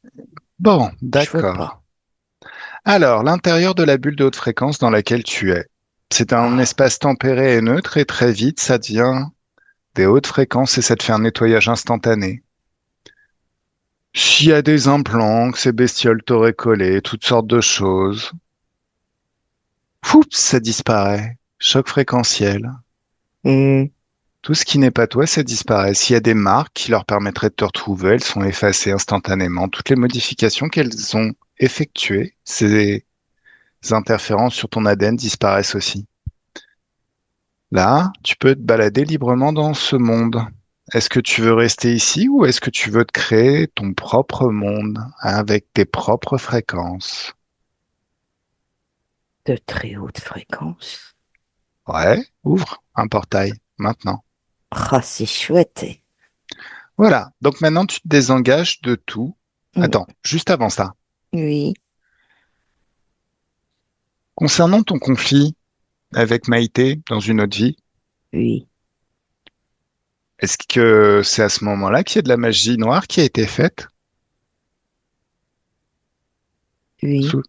Bon, Je veux d'accord. pas. Alors, l'intérieur de la bulle de haute fréquence dans laquelle tu es, c'est un Ah, espace tempéré et neutre et très vite, ça devient des hautes fréquences et ça te fait un nettoyage instantané. S'il y a des implants, que ces bestioles t'auraient collé, toutes sortes de choses, fou, ça disparaît. Choc fréquentiel. hum, Tout ce qui n'est pas toi, ça disparaît. S'il y a des marques qui leur permettraient de te retrouver, elles sont effacées instantanément. Toutes les modifications qu'elles ont effectuées, ces interférences sur ton ADN disparaissent aussi. Là, tu peux te balader librement dans ce monde. Est-ce que tu veux rester ici ou est-ce que tu veux te créer ton propre monde avec tes propres fréquences? de très haute fréquence. Ouais, ouvre un portail maintenant. Ah, c'est chouette. Voilà, donc maintenant tu te désengages de tout. Hum, Attends, juste avant ça, oui, concernant ton conflit avec Maïté dans une autre vie, oui, est-ce que c'est à ce moment-là qu'il y a de la magie noire qui a été faite? oui. Sous-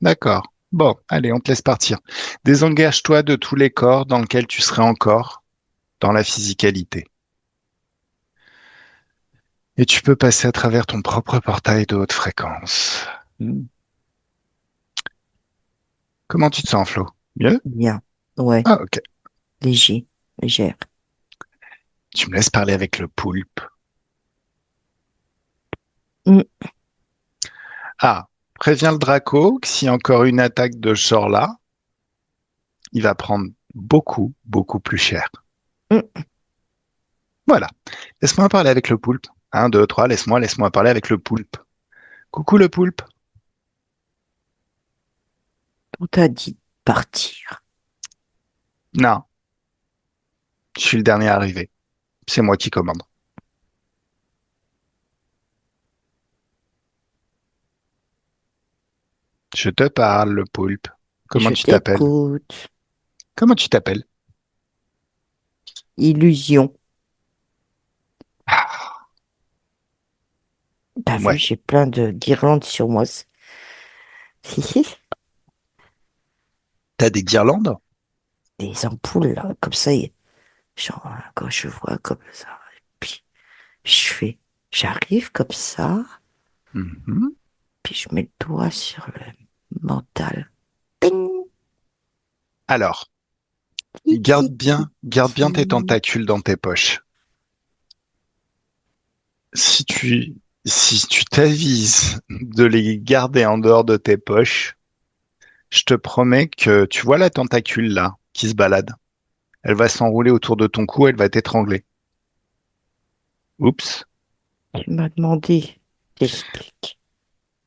D'accord. Bon, allez, on te laisse partir. Désengage-toi de tous les corps dans lesquels tu serais encore dans la physicalité. Et tu peux passer à travers ton propre portail de haute fréquence. Hum, Comment tu te sens, Flo? Mieux? bien. Ouais, Ah, ok. léger, légère. Tu me laisses parler avec le poulpe. Hum, Ah, préviens le Draco que s'il y a encore une attaque de ce genre-là, il va prendre beaucoup, beaucoup plus cher. hum. Voilà. Laisse-moi parler avec le poulpe. Un, deux, trois, laisse-moi parler avec le poulpe. Coucou le poulpe. On t'a dit de partir. Non, je suis le dernier arrivé. C'est moi qui commande. Je te parle, le poulpe. Comment Je tu t'appelles? t'écoute. Comment tu t'appelles? Illusion. Ah, T'as vu, ouais, j'ai plein de guirlandes sur moi. t'as des guirlandes? Des ampoules, là, comme ça. Genre, quand je vois comme ça. Puis, je fais, j'arrive comme ça. Mhm. Puis, je mets le doigt sur le mental. Ting, Alors, ti, ti, ti, garde bien ti. tes tentacules dans tes poches. Si tu, si tu t'avises de les garder en dehors de tes poches, je te promets que tu vois la tentacule là qui se balade. Elle va s'enrouler autour de ton cou, elle va t'étrangler. Oups. Tu m'as demandé. T'expliques.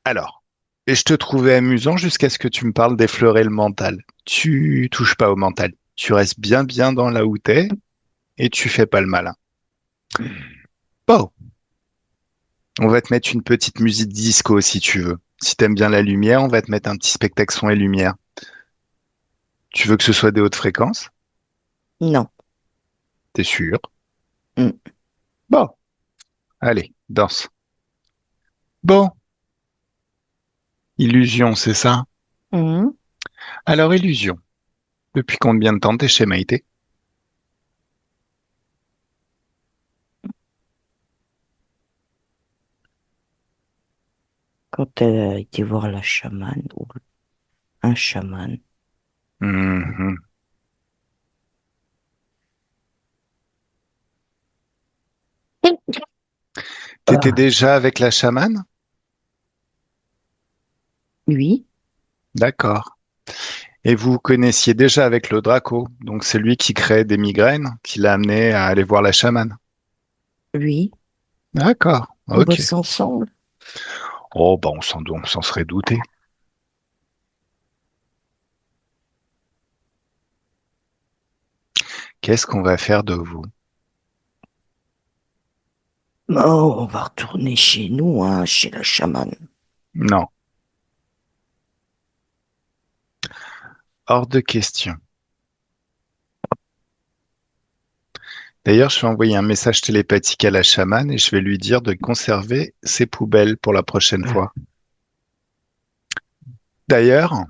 Alors, et je te trouvais amusant jusqu'à ce que tu me parles d'effleurer le mental. Tu touches pas au mental. Tu restes bien dans là où t'es et tu fais pas le malin. Bon, on va te mettre une petite musique disco si tu veux. Si t'aimes bien la lumière, on va te mettre un petit spectacle son et lumière. Tu veux que ce soit des hautes fréquences? Non. T'es sûr? Mm. Bon, allez, danse. Bon, illusion, c'est ça? Mm. Alors, illusion, depuis combien de temps t'es chez Maïté? Quand elle a été voir la chamane ou un chaman. Mhm. T'étais Ah, déjà avec la chamane? oui, D'accord. Et vous vous connaissiez déjà avec le Draco, donc c'est lui qui crée des migraines, qui l'a amené à aller voir la chamane. oui. D'accord, On ok. bosse ensemble. Oh, bah on s'en serait douté. Qu'est-ce qu'on va faire de vous? Oh, on va retourner chez nous, hein, chez la chamane. Non, hors de question. D'ailleurs, je vais envoyer un message télépathique à la chamane et je vais lui dire de conserver ses poubelles pour la prochaine fois. D'ailleurs,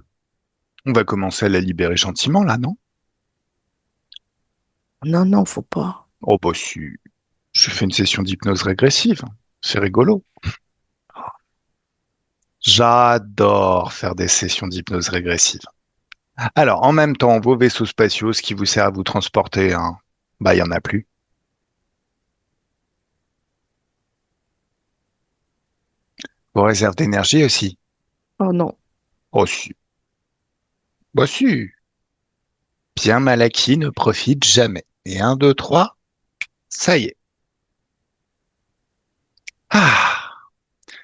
on va commencer à la libérer gentiment, là, non? Non, non, faut pas. Oh, bah si, je fais une session d'hypnose régressive. C'est rigolo. J'adore faire des sessions d'hypnose régressive. Alors, en même temps, vos vaisseaux spatiaux, ce qui vous sert à vous transporter, hein, bah, il y en a plus. Vos réserves d'énergie aussi. Oh non. Oh, si. Bah, si. Bien mal acquis ne profite jamais. Et un, deux, trois, ça y est. Ah,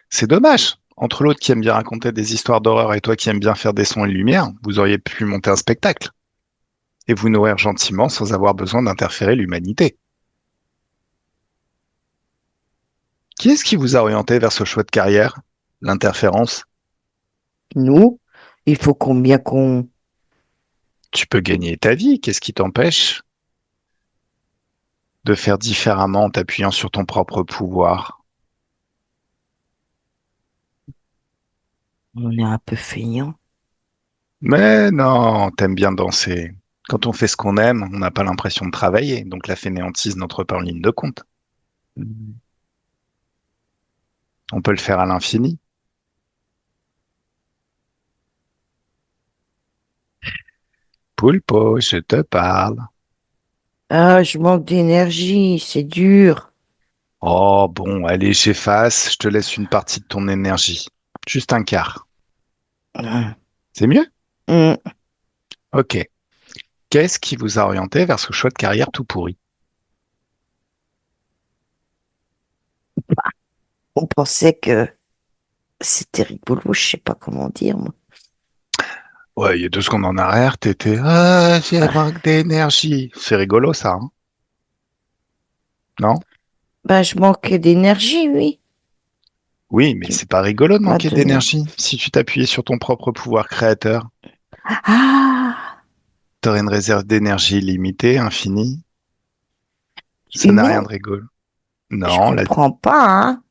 c'est dommage. Entre l'autre qui aime bien raconter des histoires d'horreur et toi qui aime bien faire des sons et lumières, vous auriez pu monter un spectacle et vous nourrir gentiment sans avoir besoin d'interférer l'humanité. Qui est-ce qui vous a orienté vers ce choix de carrière? L'interférence? Nous, il faut combien qu'on... Tu peux gagner ta vie. Qu'est-ce qui t'empêche de faire différemment en t'appuyant sur ton propre pouvoir? On est un peu feignant. Mais non, t'aimes bien danser. Quand on fait ce qu'on aime, on n'a pas l'impression de travailler, donc la fainéantise n'entre pas en ligne de compte. Mm. On peut le faire à l'infini. Poulpo, je te parle. Ah, je manque d'énergie, c'est dur. Oh bon, allez, j'efface, je te laisse une partie de ton énergie. Juste un quart. Ah. C'est mieux? Mm. Ok. Qu'est-ce qui vous a orienté vers ce choix de carrière tout pourri? On pensait que c'était rigolo, je sais pas comment dire, moi. Ouais, il y a 2 secondes en arrière, t'étais, ah, j'ai manque d'énergie. C'est rigolo, ça, hein? Non? Ben, je manquais d'énergie, oui. Oui, mais Tu c'est pas rigolo de m'as manquer donné. d'énergie. Si tu t'appuyais sur ton propre pouvoir créateur, Ah! t'aurais une réserve d'énergie illimitée, infinie. Ça n'a rien Humaine? de rigolo. Je Non, comprends pas, hein?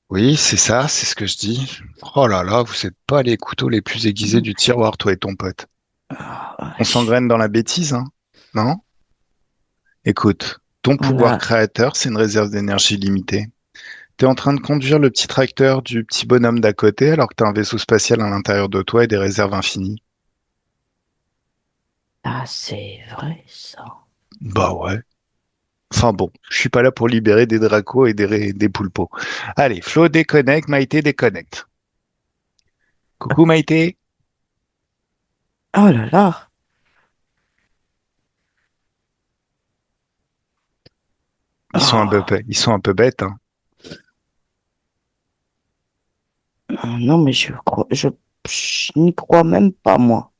oui, c'est ça, c'est ce que je dis. Oh là là, vous êtes pas les couteaux les plus aiguisés du tiroir, toi et ton pote. Ah, On wesh. s'engraine dans la bêtise, hein? Non? Écoute, ton On pouvoir a. créateur, c'est une réserve d'énergie limitée. T'es en train de conduire le petit tracteur du petit bonhomme d'à côté alors que t'as un vaisseau spatial à l'intérieur de toi et des réserves infinies. Ah, c'est vrai, ça. Bah ouais. Enfin bon, je suis pas là pour libérer des dracos et des poulpeaux. Allez, Flo déconnecte, Maïté déconnecte. Coucou Maïté. Oh là là. Oh. Ils sont un peu bêtes, hein. Non, mais je n'y crois même pas, moi.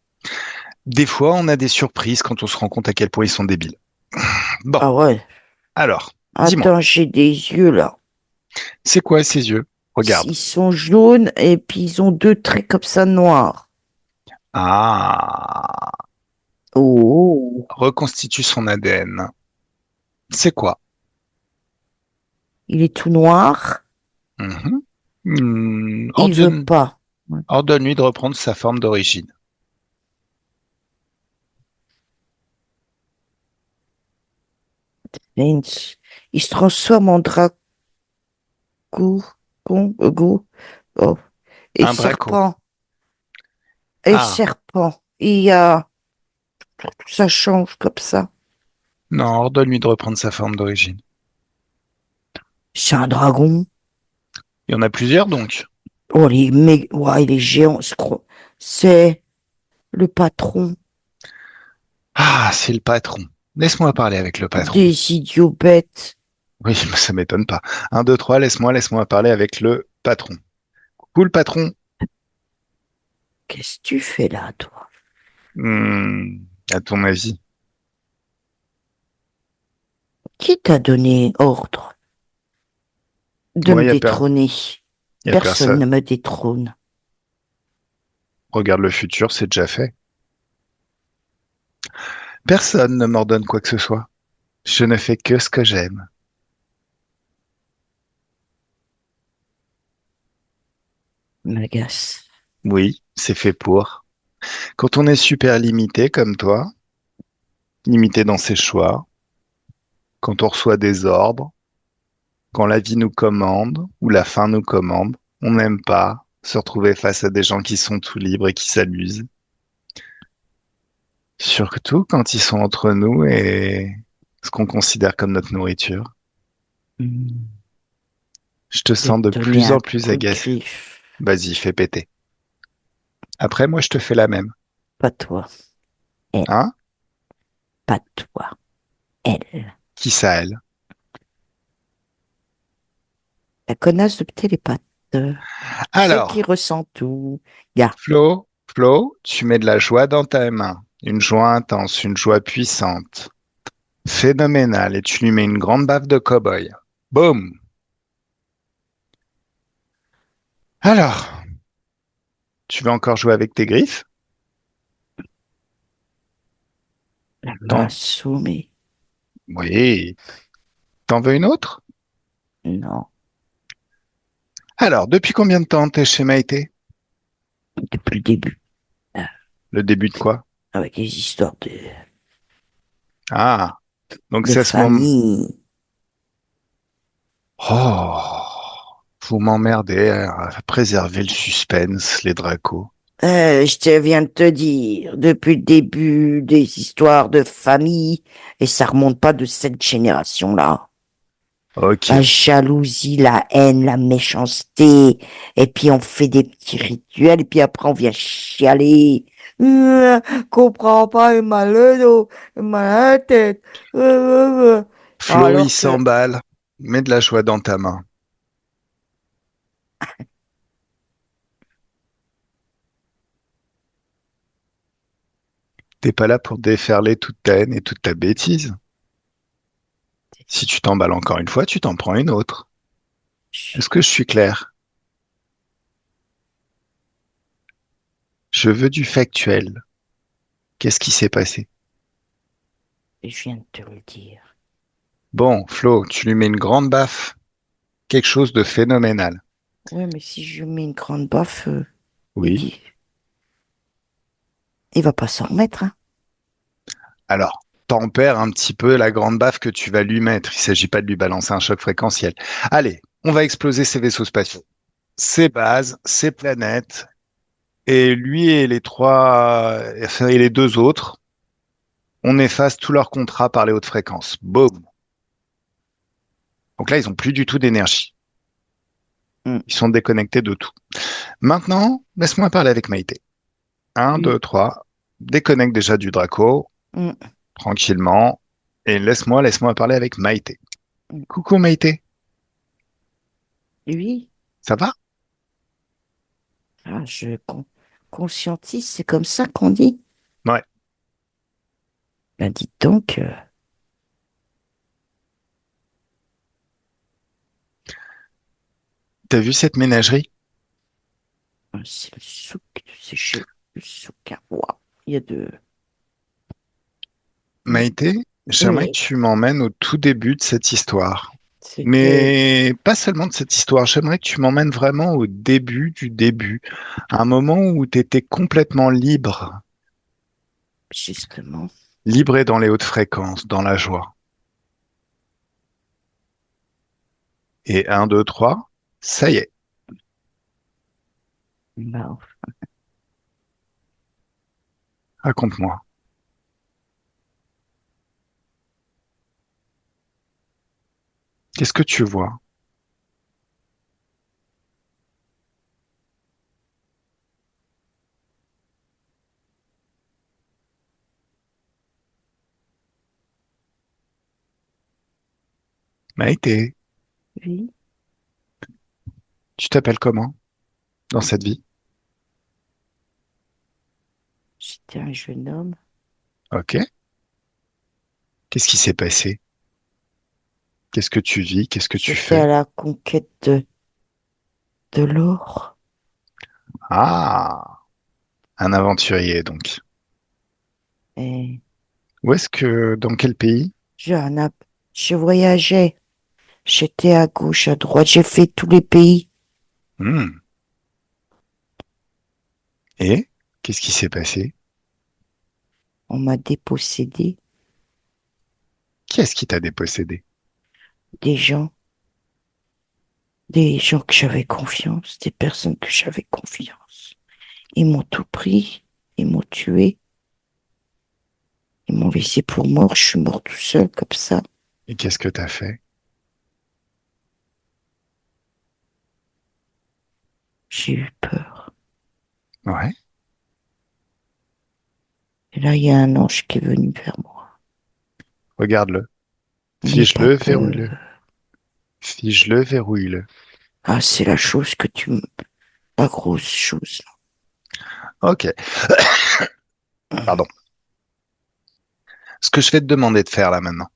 Des fois, on a des surprises quand on se rend compte à quel point ils sont débiles. Bon, Ah ouais. alors, dis-moi, Attends, j'ai des yeux, là. c'est quoi ces yeux? Regarde. Ils sont jaunes et puis ils ont deux traits comme ça noirs. Ah, Oh. reconstitue son ADN. C'est quoi? Il est tout noir. Mhm. Il veut pas. Ordonne-lui de reprendre sa forme d'origine. Et il se transforme en dragon, go, oh, et Un Draco. serpent, et Ah, serpent. Il y a, ça change comme ça. non, ordonne-lui de reprendre sa forme d'origine. C'est un dragon. Il y en a plusieurs donc. Oh, ouais, il est géant, je crois. C'est le patron Ah, c'est le patron. Laisse-moi parler avec le patron. des idiots bêtes. Oui, ça m'étonne pas. Un, deux, trois, laisse-moi parler avec le patron. Cool, patron. Qu'est-ce que tu fais là, toi? À ton avis, Qui t'a donné ordre de moi, me détrôner? y a Personne personne. ne me détrône. Regarde le futur, c'est déjà fait. Personne ne m'ordonne quoi que ce soit. Je ne fais que ce que j'aime. M'agace. Oui, c'est fait pour. Quand on est super limité comme toi, limité dans ses choix, quand on reçoit des ordres, quand la vie nous commande ou la faim nous commande, on n'aime pas se retrouver face à des gens qui sont tout libres et qui s'amusent. Surtout quand ils sont entre nous et ce qu'on considère comme notre nourriture. Hmm. Je te Je vais sens de te donner plus en un plus coup de agacé. griffe. Vas-y, fais péter. Après, moi, je te fais la même. Pas toi. Elle. Hein? Pas toi. Elle. Qui ça, elle? La connasse de télépathe. Celle qui Alors, ressent tout. Gars. Flo, tu mets de la joie dans ta main. Une joie intense, une joie puissante. Phénoménale. Et tu lui mets une grande baffe de cow-boy. Boum! Alors, tu veux encore jouer avec tes griffes? Elle m'a T'en... assommé. Oui. T'en veux une autre? Non. Alors, depuis combien de temps t'es chez Maïté? Depuis le début. Euh, Le début de quoi? Avec les histoires Ah, donc de c'est à ce moment. famille. Oh, vous m'emmerdez à préserver le suspense, les dracos. Je te viens de te dire, depuis le début des histoires de famille, et ça remonte pas de cette génération-là. Ok. La jalousie, la haine, la méchanceté, et puis on fait des petits rituels, et puis après on vient chialer. Comprends pas, il m'a le dos, il m'a la tête. Flo, il Alors que, s'emballe. Mets de la joie dans ta main. T'es pas là pour déferler toute ta haine et toute ta bêtise. Si tu t'emballes encore une fois, tu t'en prends une autre. Est-ce que je suis clair? Je veux du factuel. Qu'est-ce qui s'est passé? Et je viens de te le dire. Bon, Flo, tu lui mets une grande baffe. Quelque chose de phénoménal. Ouais, mais si je lui mets une grande baffe, il Oui. dit, il va pas s'en remettre, hein. Alors, tempère un petit peu la grande baffe que tu vas lui mettre. Il s'agit pas de lui balancer un choc fréquentiel. Allez, on va exploser ses vaisseaux spatiaux, ses bases, ses planètes, et lui et les trois et les deux autres, on efface tous leurs contrats par les hautes fréquences. Boum. Donc là, ils ont plus du tout d'énergie. Mm. Ils sont déconnectés de tout. Maintenant, laisse-moi parler avec Maïté. Un, deux, Oui. trois. Déconnecte déjà du Draco, Mm. tranquillement, et laisse-moi parler avec Maïté. Mm. Coucou Maïté, Oui. ça va? Ah, conscientise, c'est comme ça qu'on dit. Ouais. Ben, dites donc, T'as vu cette ménagerie? c'est le souk, c'est chez le souk à roi. Il y a de... Maïté, j'aimerais que Oui, tu m'emmènes au tout début de cette histoire. c'était Mais pas seulement de cette histoire, j'aimerais que tu m'emmènes vraiment au début du début. Un moment où tu étais complètement libre, justement, libre et dans les hautes fréquences, dans la joie. Et un, deux, trois, ça y est, ben, raconte-moi. Qu'est-ce que tu vois? Maïté, oui, tu t'appelles comment dans cette vie? j'étais un jeune homme. Ok. Qu'est-ce qui s'est passé? Qu'est-ce que tu vis? Qu'est-ce que tu J'étais à fais? la conquête de l'or. Ah, un aventurier donc. Et Où est-ce que, dans quel pays? je, en a- je voyageais. J'étais à gauche, à droite. J'ai fait tous les pays. Hmm. Et qu'est-ce qui s'est passé? On m'a dépossédé Qui est-ce qui t'a dépossédé? des gens, des gens que j'avais confiance, des personnes que j'avais confiance. Ils m'ont tout pris. Ils m'ont tué. Ils m'ont laissé pour mort. Je suis mort tout seul comme ça. Et qu'est-ce que t'as fait? J'ai eu peur. Ouais. Et là, il y a un ange qui est venu vers moi. Regarde-le. N'aie pas Fige-le, peur. verrouille-le. Fige-le, verrouille-le. Ah, c'est la chose que la grosse chose. Ok. Pardon. Ce que je vais te demander de faire là maintenant,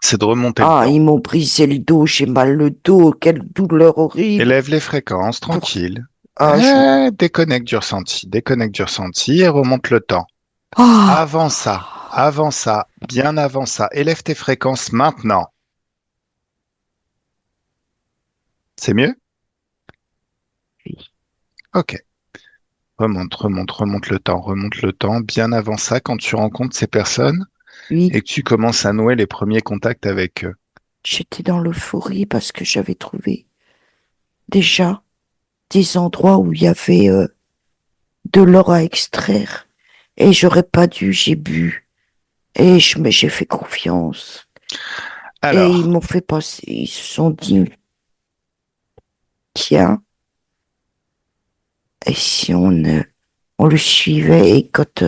c'est de remonter le Ah, temps. ils m'ont brisé le dos, j'ai mal le dos, quelle douleur horrible. Élève les fréquences, Pour... tranquille. Ah, je... Déconnecte du ressenti et remonte le temps. Ah, Avant ça, bien avant ça. Élève tes fréquences maintenant. C'est mieux? oui, Ok. Remonte le temps, bien avant ça, quand tu rencontres ces personnes oui, et que tu commences à nouer les premiers contacts avec eux. j'étais dans l'euphorie parce que j'avais trouvé déjà des endroits où il y avait de l'or à extraire. Et j'aurais pas dû, j'ai bu. Et j'ai fait confiance. Et ils Alors, m'ont fait passer, ils se sont dit, tiens, et si on le suivait et quand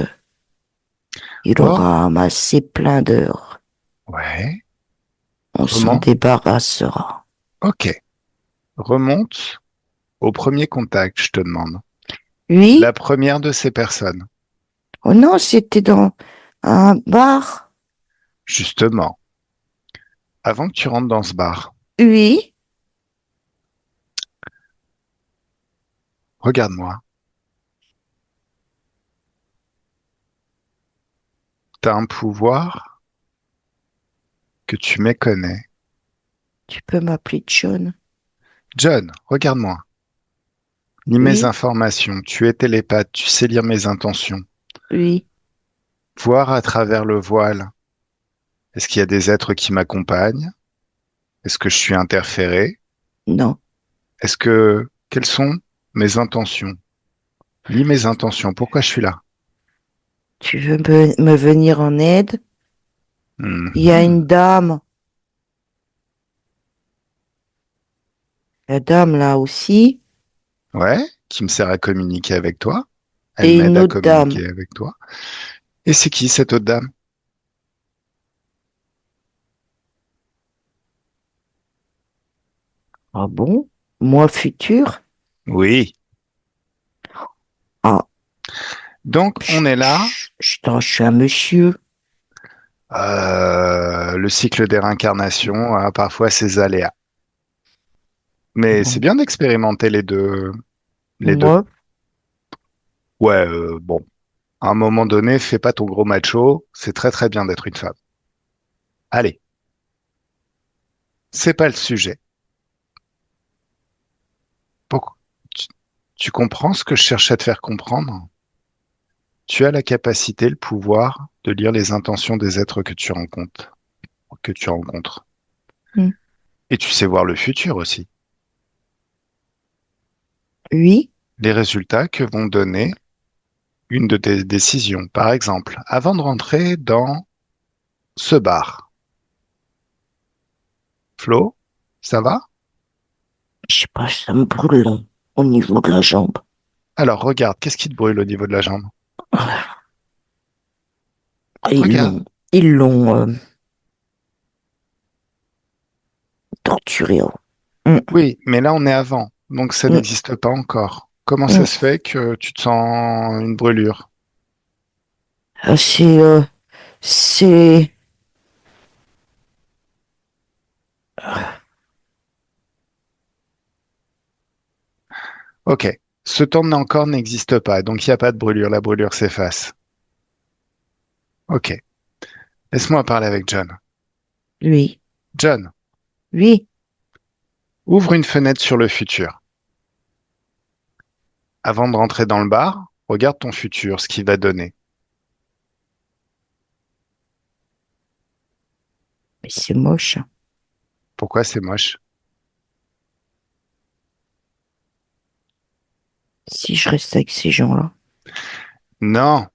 il oh, aura amassé plein d'heures, ouais, on s'en remonte, débarrassera. ok, remonte au premier contact, je te demande. La Oui? première de ces personnes, Oh non, c'était dans un bar. justement, avant que tu rentres dans ce bar, Oui, regarde-moi. t'as un pouvoir que tu méconnais. Tu peux m'appeler John? John, regarde-moi. Lis mes Oui, informations. Tu es télépathe. Tu sais lire mes intentions. oui, Voir à travers le voile. Est-ce qu'il y a des êtres qui m'accompagnent? Est-ce que je suis interféré? non. Quelles sont mes intentions? Lis mes intentions. Pourquoi je suis là? Tu veux me venir en aide? Il y a Mhm. une dame. La dame là aussi. Ouais, qui me sert à communiquer avec toi. Elle Et m'aide une à autre dame. communiquer avec toi. Et c'est qui cette autre dame? Ah bon? Moi futur? Oui. Ah, Donc, on est là. je suis un monsieur. Le cycle des réincarnations a parfois ses aléas. Mais c'est Bon, bien d'expérimenter les deux. Les deux. moi, Ouais, bon. À un moment donné, fais pas ton gros macho. C'est très très bien d'être une femme. Allez, c'est pas le sujet. Pourquoi- Tu, tu comprends ce que je cherche à te faire comprendre? Tu as la capacité, le pouvoir de lire les intentions des êtres que tu rencontres. hmm, Et tu sais voir le futur aussi. oui, Les résultats que vont donner une de tes décisions. Par exemple, avant de rentrer dans ce bar. Flo, ça va? je sais pas, ça me brûle là, au niveau de la jambe. Alors regarde, qu'est-ce qui te brûle au niveau de la jambe? Ah, Ils Regarde. l'ont, ils l'ont torturé. Hmm, Oui, mais là on est avant, donc ça hmm, n'existe pas encore. Comment ça hmm. se fait que tu te sens une brûlure? Ah, c'est, Ok, ce temps encore n'existe pas, donc il n'y a pas de brûlure, la brûlure s'efface. Ok, laisse-moi parler avec John. lui, John, lui, ouvre une fenêtre sur le futur. Avant de rentrer dans le bar, regarde ton futur, ce qu'il va donner. mais c'est moche. Pourquoi c'est moche? Si je reste avec ces gens-là. Non,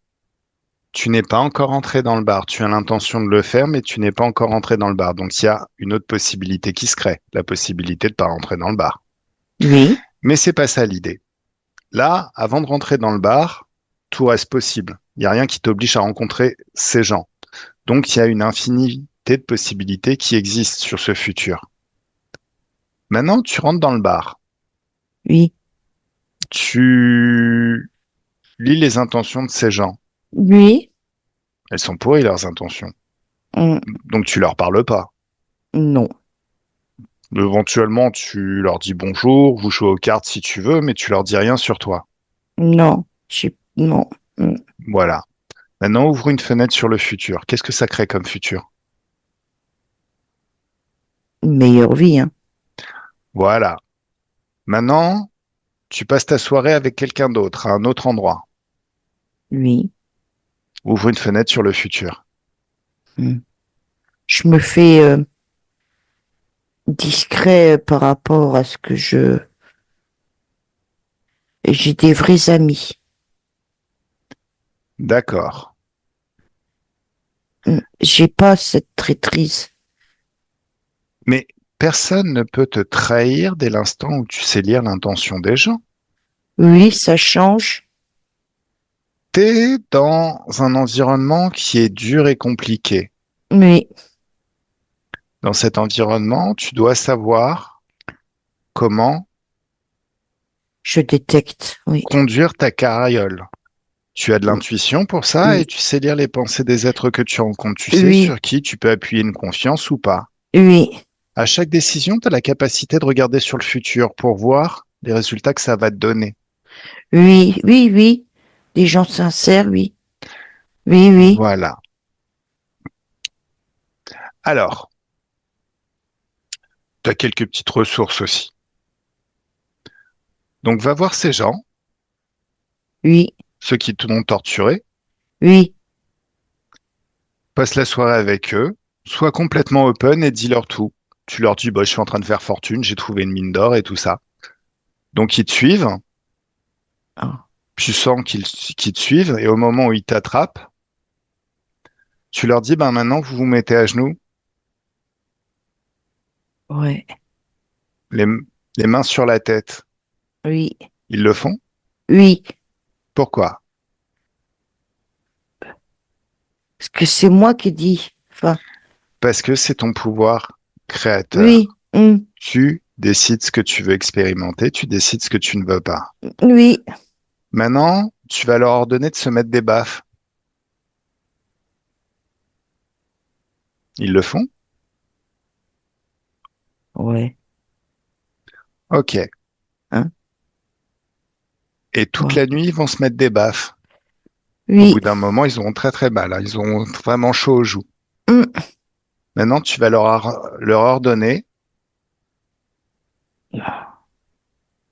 tu n'es pas encore entré dans le bar. Tu as l'intention de le faire, mais tu n'es pas encore entré dans le bar. Donc il y a une autre possibilité qui se crée, la possibilité de ne pas rentrer dans le bar. Oui, Mais c'est pas ça l'idée. Là, avant de rentrer dans le bar, tout reste possible. Il n'y a rien qui t'oblige à rencontrer ces gens. Donc il y a une infinité de possibilités qui existent sur ce futur. Maintenant, tu rentres dans le bar. oui, Tu lis les intentions de ces gens. oui, Elles sont pourries, leurs intentions. hmm, Donc tu leur parles pas. non, Éventuellement, tu leur dis bonjour, vous jouez aux cartes si tu veux, mais tu leur dis rien sur toi. non, non, Voilà. Maintenant, ouvre une fenêtre sur le futur. Qu'est-ce que ça crée comme futur? une meilleure vie, hein. Voilà. Maintenant, tu passes ta soirée avec quelqu'un d'autre, à un autre endroit. Oui, Ouvre une fenêtre sur le futur. hmm. Je me fais discret par rapport à ce que j'ai des vrais amis. D'accord. J'ai pas cette traîtrise. Mais personne ne peut te trahir dès l'instant où tu sais lire l'intention des gens. Oui, ça change. T'es dans un environnement qui est dur et compliqué. Mais Dans cet environnement, tu dois savoir comment je détecte. Oui, conduire ta carriole. Tu as de l'intuition pour ça et oui, tu sais lire les pensées des êtres que tu rencontres. Tu sais oui, sur qui tu peux appuyer une confiance ou pas. oui, À chaque décision, tu as la capacité de regarder sur le futur pour voir les résultats que ça va te donner. oui, oui, oui. Des gens sincères, oui, oui, oui. Voilà. Alors, tu as quelques petites ressources aussi. Donc, va voir ces gens, Oui, ceux qui t'ont torturé, oui. passe la soirée avec eux, sois complètement open et dis-leur tout. Tu leur dis, bah, je suis en train de faire fortune, j'ai trouvé une mine d'or et tout ça. Donc, ils te suivent, Ah, tu sens qu'ils te suivent, et au moment où ils t'attrapent, tu leur dis, ben maintenant, vous vous mettez à genoux, ouais, les, les mains sur la tête. oui, Ils le font. oui. Pourquoi? Parce que c'est moi qui dis. Enfin, Parce que c'est ton pouvoir créateur. oui, Tu décides ce que tu veux expérimenter, tu décides ce que tu ne veux pas. oui, Maintenant, tu vas leur ordonner de se mettre des baffes. Ils le font? ouais. Ok. Hein, Et toute quoi? la nuit, ils vont se mettre des baffes. Au Oui. bout d'un moment, ils auront très très mal, hein. Ils auront vraiment chaud aux joues. hum, Maintenant, tu vas leur ordonner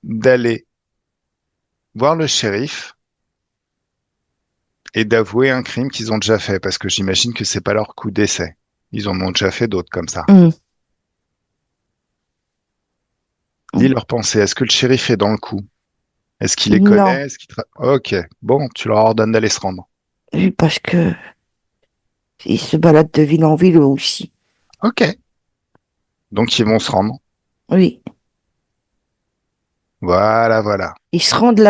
d'aller voir le shérif et d'avouer un crime qu'ils ont déjà fait, parce que j'imagine que c'est pas leur coup d'essai. Ils en ont déjà fait d'autres comme ça. hum, Lis hum. leurs pensées. Est-ce que le shérif est dans le coup? Est-ce qu'il les connaît? Non, Ok. Bon, tu leur ordonnes d'aller se rendre. oui, parce que ils se baladent de ville en ville eux aussi. Ok. Donc, ils vont se rendre. Oui. Voilà, voilà. Ils se rendent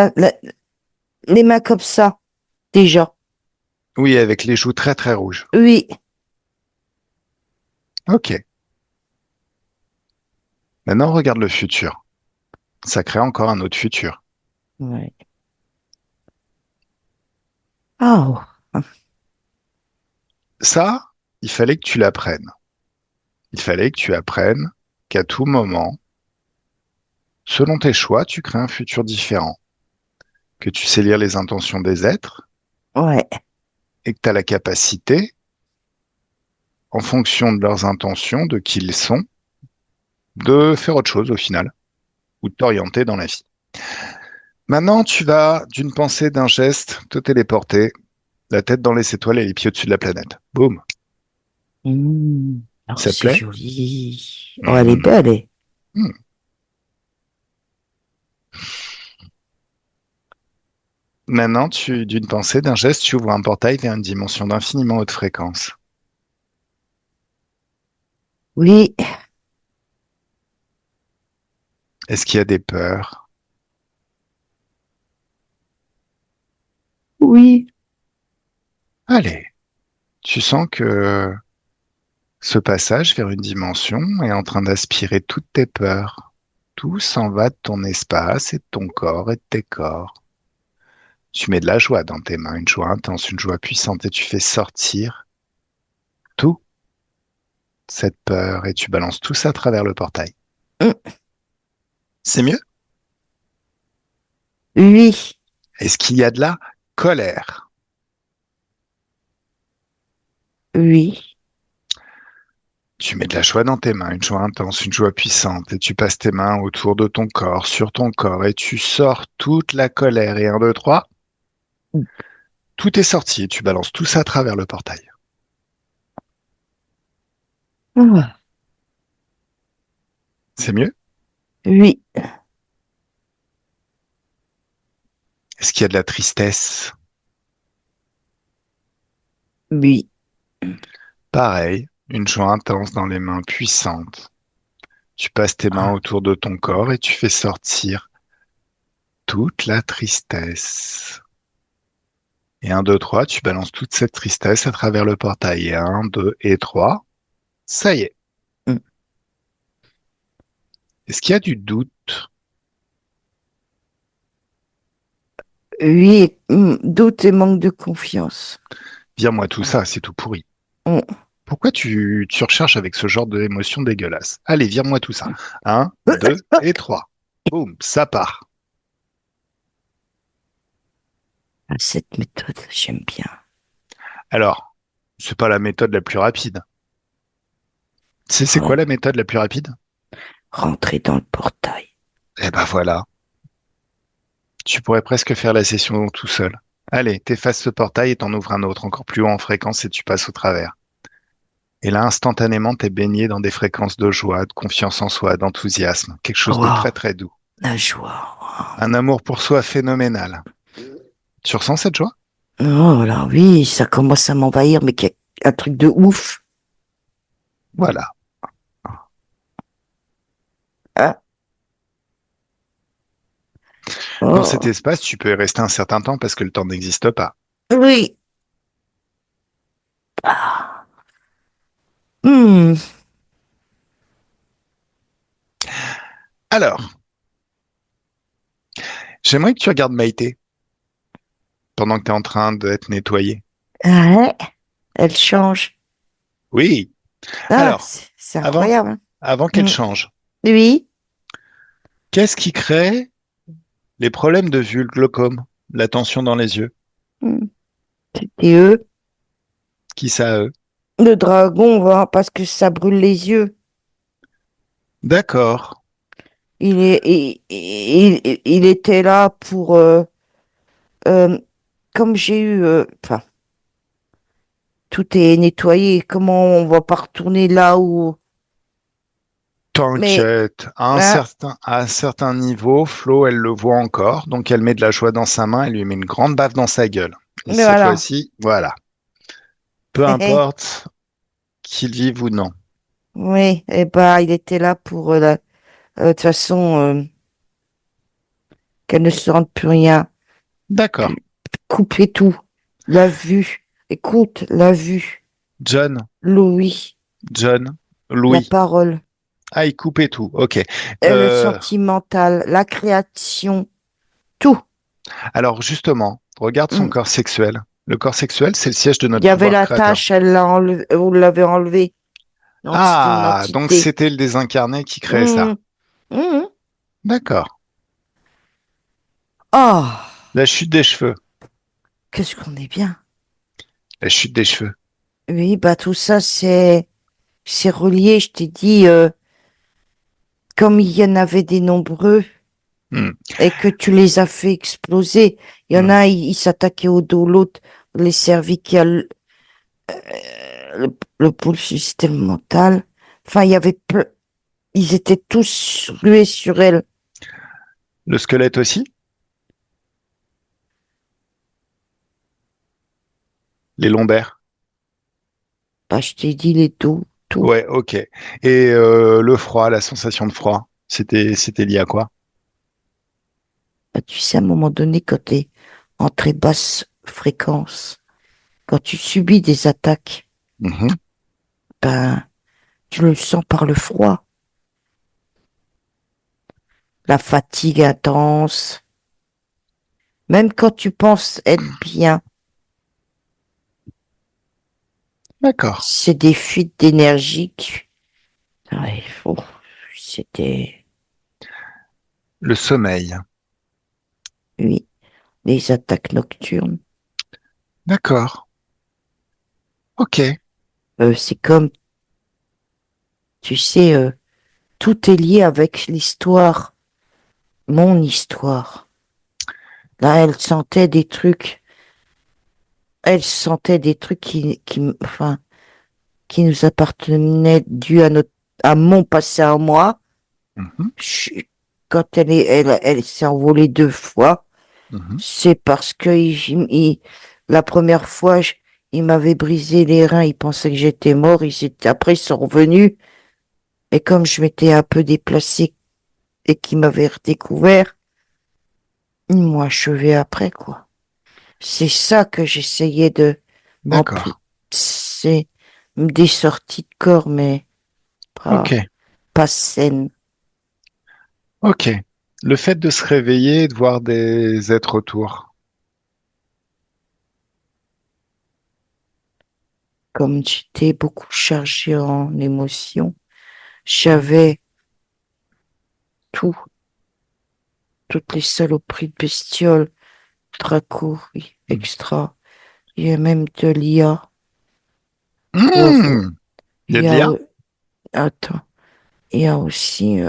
les mains comme ça, déjà. Oui, avec les joues très très rouges. Oui. Ok. Maintenant, regarde le futur. Ça crée encore un autre futur. Ouais. Ah, oh. Ça, il fallait que tu l'apprennes. Il fallait que tu apprennes qu'à tout moment, selon tes choix, tu crées un futur différent. Que tu sais lire les intentions des êtres Ouais. et que tu as la capacité, en fonction de leurs intentions, de qui ils sont, de faire autre chose au final, ou de t'orienter dans la vie. Maintenant, tu vas, d'une pensée, d'un geste, te téléporter, la tête dans les étoiles et les pieds au-dessus de la planète. Boum. Oh, Ça te c'est plaît? joli. Oh, elle est Mhm. belle. Mhm. Maintenant, d'une pensée, d'un geste, tu ouvres un portail vers une dimension d'infiniment haute fréquence. Oui, Est-ce qu'il y a des peurs? oui. Allez, tu sens que ce passage vers une dimension est en train d'aspirer toutes tes peurs. Tout s'en va de ton espace et de ton corps et de tes corps. Tu mets de la joie dans tes mains, une joie intense, une joie puissante, et tu fais sortir toute cette peur et tu balances tout ça à travers le portail. Mm, C'est mieux? oui, Est-ce qu'il y a de la colère? oui. Tu mets de la joie dans tes mains, une joie intense, une joie puissante, et tu passes tes mains autour de ton corps, sur ton corps, et tu sors toute la colère. Et un, deux, trois, tout est sorti, et tu balances tout ça à travers le portail. Ah, C'est mieux? oui, Est-ce qu'il y a de la tristesse? oui. Pareil, une joie intense dans les mains puissantes. Tu passes tes mains Ah, autour de ton corps et tu fais sortir toute la tristesse. Et un, deux, trois, tu balances toute cette tristesse à travers le portail. Et un, deux et trois, ça y est. mm, Est-ce qu'il y a du doute? oui, doute et manque de confiance. Vire-moi tout ça, c'est tout pourri. Mm. Pourquoi tu recherches avec ce genre d'émotion dégueulasse? Allez, vire-moi tout ça. Un, deux et trois. Boum, ça part. Ah, cette méthode, j'aime bien. Alors, c'est pas la méthode la plus rapide. C'est quoi Ouais. la méthode la plus rapide? Rentrer dans le portail. Eh ben voilà, tu pourrais presque faire la session tout seul. Allez, t'effaces ce portail et t'en ouvres un autre, encore plus haut en fréquence, et tu passes au travers. Et là, instantanément, t'es baigné dans des fréquences de joie, de confiance en soi, d'enthousiasme, quelque chose de très Waouh, très doux. la joie. Waouh. Un amour pour soi phénoménal. Tu ressens cette joie? Oh là, oui, ça commence à m'envahir, mais qu'il y a un truc de ouf. Voilà. Hein. Dans cet Oh, espace, tu peux y rester un certain temps parce que le temps n'existe pas. oui. Ah. Hmm. Alors, j'aimerais que tu regardes Maïté pendant que tu es en train d'être nettoyé. Ah ouais, elle change. Oui. Ah, Alors, c'est avant, incroyable. avant qu'elle Hmm. change, Oui. qu'est-ce qui crée les problèmes de vue, le glaucome, la tension dans les yeux? Hmm. C'était eux. Qui ça, eux? Le dragon, va, parce que ça brûle les yeux. D'accord. Il était là pour, euh, comme j'ai eu, enfin, tout est nettoyé. Comment on va pas retourner là où, mais, T'inquiète. hein, À un certain niveau, Flo, elle le voit encore. Donc, elle met de la joie dans sa main. Elle lui met une grande baffe dans sa gueule. Et mais cette voilà. fois-ci, voilà. Peu importe qu'il vive ou non. Oui, et bah, il était là pour, de toute façon, qu'elle ne se rende plus rien. D'accord. Puis, couper tout. La vue. Écoute, la vue. John, Louis. John, La Louis. parole. Ah, il coupait tout. Ok. Le Euh, sentimental. La création. Tout. alors, justement, regarde son Hmm. corps sexuel. Le corps sexuel, c'est le siège de Il notre y avait pouvoir la créateur. tâche, elle l'a enlevé, vous l'avez enlevé. C'était une Ah, donc entité. c'était le désincarné qui créait ça. Mhm. Mhm. D'accord. Oh, La chute des cheveux. qu'est-ce qu'on est bien. La chute des cheveux. Oui, bah tout ça, c'est relié, je t'ai dit, comme il y en avait des nombreux Hmm, et que tu les as fait exploser. Il y en hmm. a, ils s'attaquaient au dos, l'autre, les cervicales, le pôle système mental. Enfin, il y avait ils étaient tous rués sur elle. Le squelette aussi. Les lombaires. Bah, je t'ai dit les dos, tout. Ouais, ok. Et le froid, la sensation de froid, c'était lié à quoi? Bah, tu sais, à un moment donné, quand t'es en très basse fréquence, quand tu subis des attaques, Mhm. ben, tu le sens par le froid, la fatigue intense. Même quand tu penses être bien, D'accord. c'est des fuites d'énergie. Ouais, oh, c'était, Le sommeil. oui, les attaques nocturnes. D'accord. Ok. C'est comme, tu sais, tout est lié avec l'histoire, mon histoire. Là, elle sentait des trucs enfin, qui nous appartenaient dû à mon passé à moi. Mhm. Je- Quand elle s'est envolée 2 fois, Mhm. c'est parce que la première fois, il m'avait brisé les reins, il pensait que j'étais mort, après ils sont revenus, et comme je m'étais un peu déplacé et qu'ils m'avaient redécouvert, ils m'ont achevé après, quoi. C'est ça que j'essayais de, en D'accord. plus, c'est des sorties de corps, mais Ok. pas saines. Ok. Le fait de se réveiller et de voir des êtres autour. Comme j'étais beaucoup chargée en émotions, j'avais tout, toutes les saloperies de bestioles, Draco, oui, Mhm. extra. Il y a même de l'IA. Mmh. Il y Il a y de a, l'IA? Attends, il y a aussi,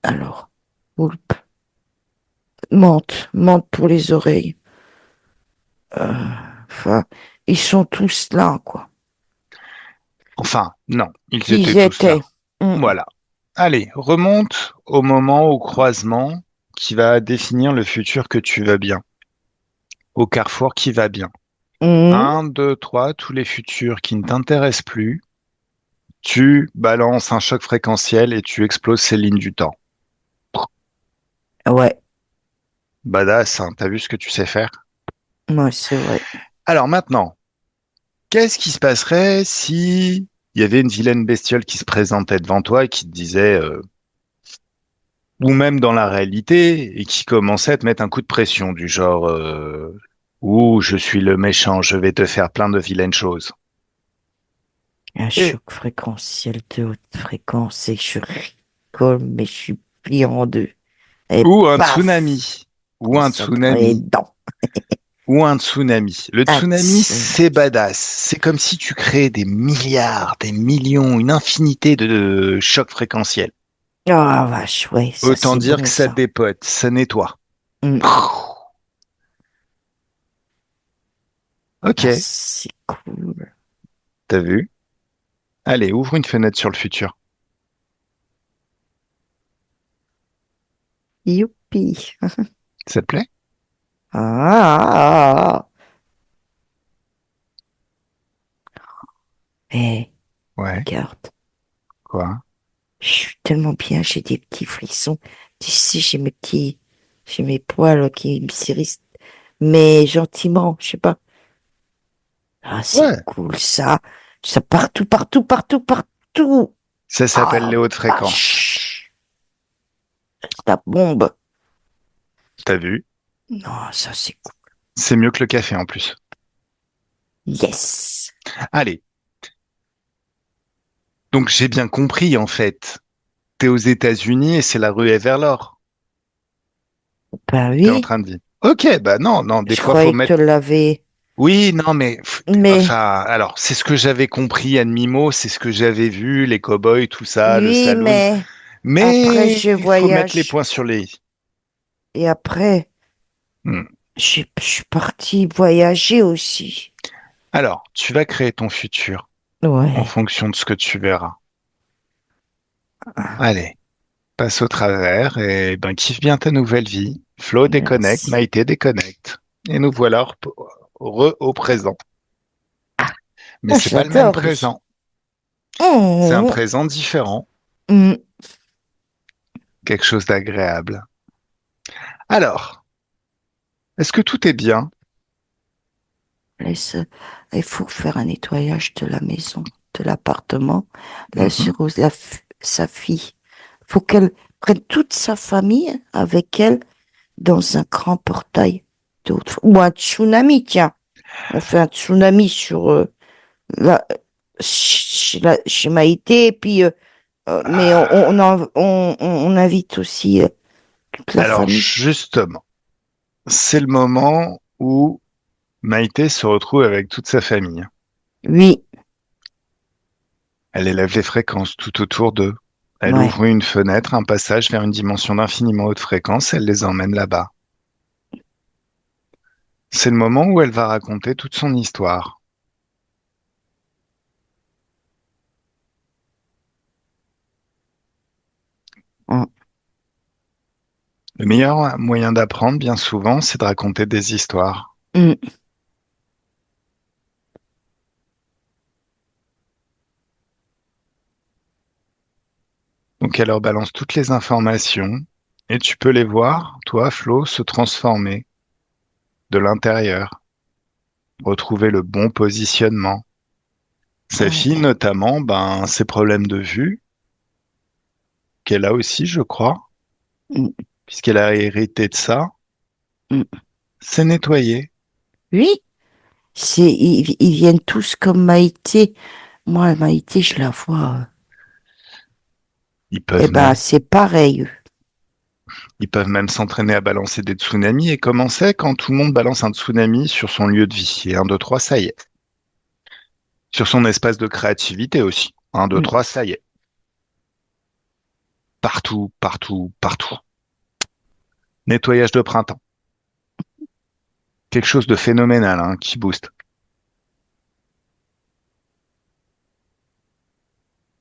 alors, poulpe, menthe pour les oreilles. Euh, Enfin, ils sont tous là, quoi. Enfin, non, ils étaient Ils tous là. étaient. Mm. Voilà. Allez, remonte au moment, au croisement qui va définir le futur que tu veux bien, au carrefour qui va bien. Mm. Un, deux, trois, tous les futurs qui ne t'intéressent plus, tu balances un choc fréquentiel et tu exploses ces lignes du temps. Ouais, Badass, hein, t'as vu ce que tu sais faire? moi, c'est vrai. Alors maintenant, qu'est-ce qui se passerait si il y avait une vilaine bestiole qui se présentait devant toi et qui te disait, ou même dans la réalité, et qui commençait à te mettre un coup de pression du genre, ouh, je suis le méchant, je vais te faire plein de vilaines choses. Un Et, choc fréquentiel de haute fréquence et je rigole, mais je suis plié en deux. Et ou un paf, tsunami, ou un concentre dans les tsunami, dents. ou un tsunami. Le Un tsunami, c'est tsunami. badass. C'est comme si tu créais des milliards, des millions, une infinité de chocs fréquentiels. Ah, vache, ouais, ça, Autant c'est dire bon, que ça ça. dépote, ça nettoie. Mm. Ok, Ah, c'est cool. t'as vu? Allez, ouvre une fenêtre sur le futur. Youpi. Ça te plaît? Ah, eh, Ouais, regarde. quoi? Je suis tellement bien, j'ai des petits frissons. Tu sais, j'ai mes poils qui me s'irrissent, mais gentiment, je sais pas. Ah, c'est Ouais, cool, ça. Ça partout, partout, partout, partout. ça s'appelle Ah, les hautes fréquences. vache. La bombe. T'as vu? Non, ça, c'est cool. C'est mieux que le café en plus. Yes. Allez, donc j'ai bien compris en fait. T'es aux États-Unis et c'est la ruée vers l'or. Ben T'es en oui, train de dire. Ok, bah non, non, des je fois faut croyais que mettre. tu l'avais. Oui, non, mais Mais enfin, alors c'est ce que j'avais compris à demi-mot, c'est ce que j'avais vu, les cow-boys, tout ça, le oui, saloon. mais après, Mais je il faut mettre les voyage. points sur les i. Et après, Hmm. je suis partie voyager aussi. Alors, tu vas créer ton futur en Ouais. fonction de ce que tu verras. Allez, passe au travers et ben kiffe bien ta nouvelle vie. Flo déconnecte, Merci. Maïté déconnecte. Et nous voilà au présent. Mais Ah, c'est pas le même j'adore lui. présent. C'est un Oh. présent différent, Mm. quelque chose d'agréable. Alors, est-ce que tout est bien? Laisse, il faut faire un nettoyage de la maison, de l'appartement. La Mhm. Rose, sa fille, faut qu'elle prenne toute sa famille avec elle dans un grand portail ou un tsunami, tiens. On fait un tsunami sur la, chez Maïté, et puis, mais on invite aussi toute la Alors, famille. justement, c'est le moment où Maïté se retrouve avec toute sa famille. Oui, Elle élève les fréquences tout autour d'eux. Elle ouais. ouvre une fenêtre, un passage vers une dimension d'infiniment haute fréquence, elle les emmène là-bas. C'est le moment où elle va raconter toute son histoire. Mm, Le meilleur moyen d'apprendre, bien souvent, c'est de raconter des histoires. mm. Donc elle leur balance toutes les informations et tu peux les voir, toi, Flo, se transformer de l'intérieur, retrouver le bon positionnement. Sa fille, Ouais. notamment, ben, ses problèmes de vue, qu'elle a aussi, je crois, Mm, puisqu'elle a hérité de ça, mm. c'est nettoyé. Oui, ils viennent tous comme Maïté. Moi, Maïté, je la vois. Ils Eh peuvent ben, même, c'est pareil. ils peuvent même s'entraîner à balancer des tsunamis. Et comment c'est quand tout le monde balance un tsunami sur son lieu de vie? Et un, deux, trois, ça y est. Sur son espace de créativité aussi. Un, deux, Mm. trois, ça y est. Partout, partout, partout. Nettoyage de printemps. Quelque chose de phénoménal, hein, qui booste.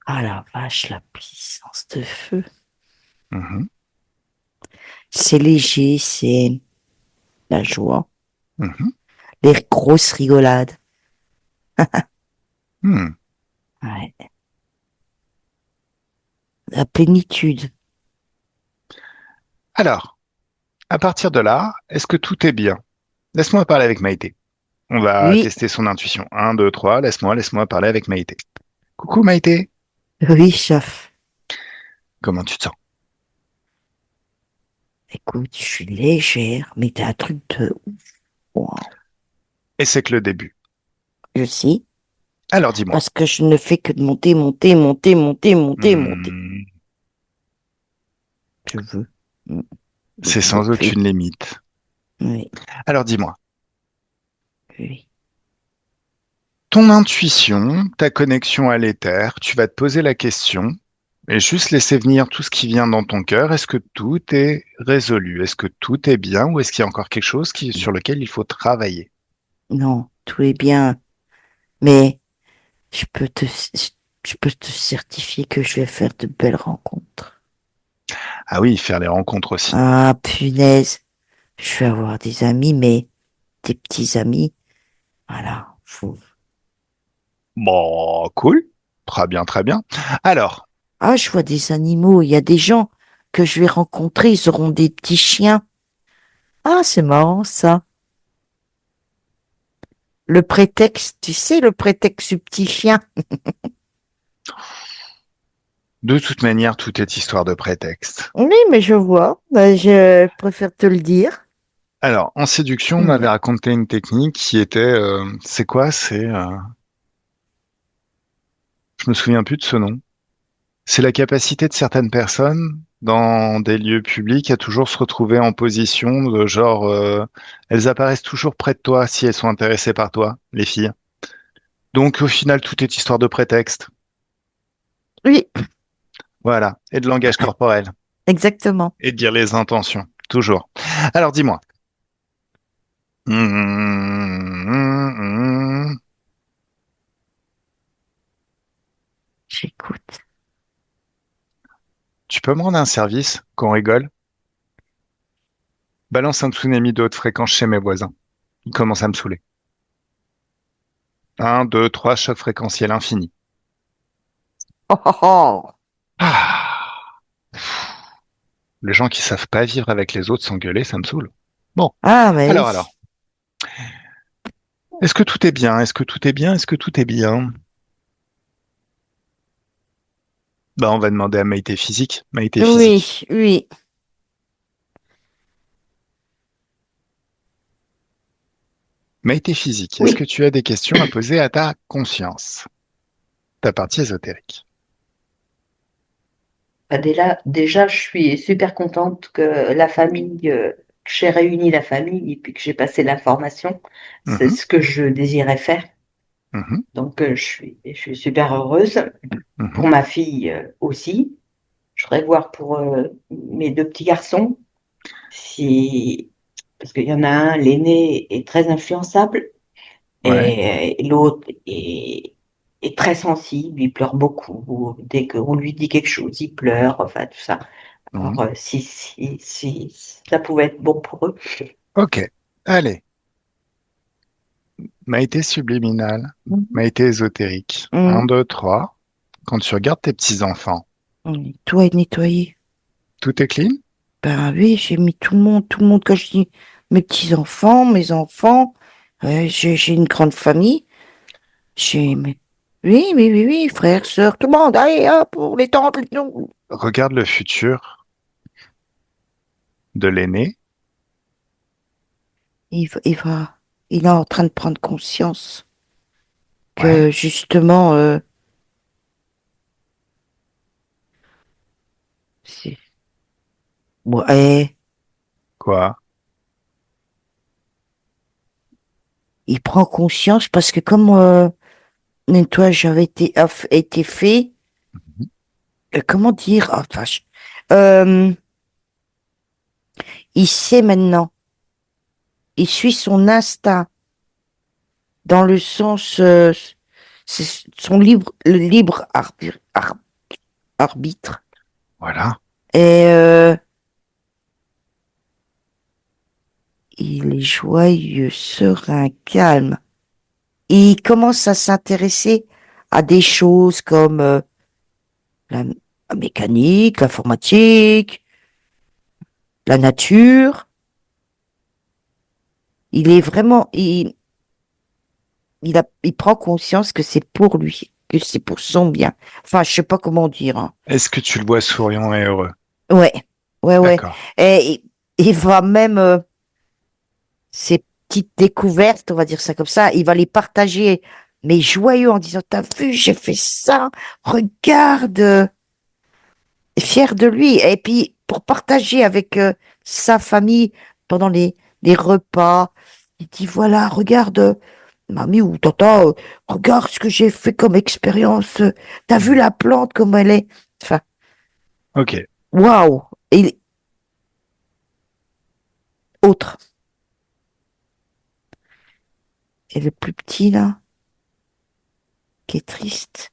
Ah la vache, la puissance de feu. Mhm, C'est léger, c'est la joie. mhm, Les grosses rigolades. hmm. Ouais. La plénitude. Alors, à partir de là, est-ce que tout est bien? Laisse-moi parler avec Maïté. On va Oui, tester son intuition. Un, deux, trois, laisse-moi parler avec Maïté. Coucou Maïté, oui, chef. comment tu te sens? Écoute, je suis légère, mais t'as un truc de wow. Et c'est que le début. Je sais, Alors dis-moi. parce que je ne fais que de monter, monter, monter, monter, monter, monter. Hmm, Je veux. Mm, je c'est veux sans plus. aucune limite. Oui, Alors dis-moi, oui. ton intuition, ta connexion à l'éther, tu vas te poser la question et juste laisser venir tout ce qui vient dans ton cœur. Est-ce que tout est résolu? Est-ce que tout est bien ou est-ce qu'il y a encore quelque chose sur lequel il faut travailler? Non, tout est bien, mais je peux te, je peux te certifier que je vais faire de belles rencontres. Ah oui, faire les rencontres aussi. Ah, punaise. Je vais avoir des amis, mais des petits amis. Voilà. Bon, cool. Très bien, très bien. Alors, Ah, je vois des animaux. Il y a des gens que je vais rencontrer. Ils auront des petits chiens. Ah, c'est marrant, ça. Le prétexte, tu sais, le prétexte du petit chien. de toute manière, tout est histoire de prétexte. Oui, mais je vois. Je préfère te le dire. Alors, en séduction, on Hmm. m'avait raconté une technique qui était, c'est quoi? Je me souviens plus de ce nom. C'est la capacité de certaines personnes dans des lieux publics à toujours se retrouver en position de genre, elles apparaissent toujours près de toi si elles sont intéressées par toi, les filles. Donc, au final, tout est histoire de prétexte. Oui, Voilà. Et de langage corporel. exactement. Et de dire les intentions. Toujours. Alors, dis-moi. Hum, J'écoute. Tu peux me rendre un service, qu'on rigole? Balance un tsunami de haute fréquence chez mes voisins. Ils commencent à me saouler. Un, deux, trois, choc fréquentiel infini. Oh, oh, oh. Ah, les gens qui savent pas vivre avec les autres s'engueuler, ça me saoule. Bon, Ah, mais alors. Est-ce que tout est bien? Est-ce que tout est bien? Est-ce que tout est bien? Bah, on va demander à Maïté Physique. Maïté Physique. oui, oui. Maïté Physique, est-ce que Oui, tu as des questions à poser à ta conscience? Ta partie ésotérique. bah déjà, je suis super contente que la famille, que j'ai réuni la famille et puis que j'ai passé l'information. C'est Mhm, ce que je désirais faire. mhm, Donc, je suis super heureuse. mhm. Pour ma fille aussi. Je voudrais voir pour mes deux petits garçons, si... parce qu'il y en a un, l'aîné est très influençable Ouais. et l'autre est très sensible, il pleure beaucoup. Dès qu'on lui dit quelque chose, il pleure, enfin tout ça. Mhm. Alors, si ça pouvait être bon pour eux. Ok. Allez. Maïté subliminale. Mhm. Maïté ésotérique. Un, Mhm. deux, trois. Quand tu regardes tes petits-enfants, Tout est nettoyé. tout est clean? Ben oui, j'ai mis tout le monde, quand je dis mes petits-enfants, mes enfants, j'ai une grande famille. Oui, oui, oui, oui, frères, sœurs, tout le monde, allez, hop, pour les tantes, les oncles. Regarde le futur de l'aîné. Il est en train de prendre conscience Ouais. que justement, c'est, ouais, Quoi? il prend conscience parce que comme nettoyage avait été fait. Mhm. Comment dire? Oh, vache. Euh, il sait maintenant. Il suit son instinct dans le sens, c'est son le libre arbitre. Voilà. Et il est joyeux, serein, calme. Il commence à s'intéresser à des choses comme la mécanique, l'informatique, la nature. Il est vraiment, il prend conscience que c'est pour lui, que c'est pour son bien. Enfin, je sais pas comment dire, hein. Est-ce que tu le vois souriant et heureux? Ouais, ouais. D'accord. Et il va même ces petites découvertes, on va dire ça comme ça, il va les partager, mais joyeux en disant, t'as vu, j'ai fait ça, regarde, fier de lui. Et puis, pour partager avec sa famille pendant les repas, il dit, voilà, regarde, mamie ou tata, regarde ce que j'ai fait comme expérience. T'as vu la plante comme elle est? Enfin, Ok. waouh! Et autre. Et le plus petit, là, qui est triste,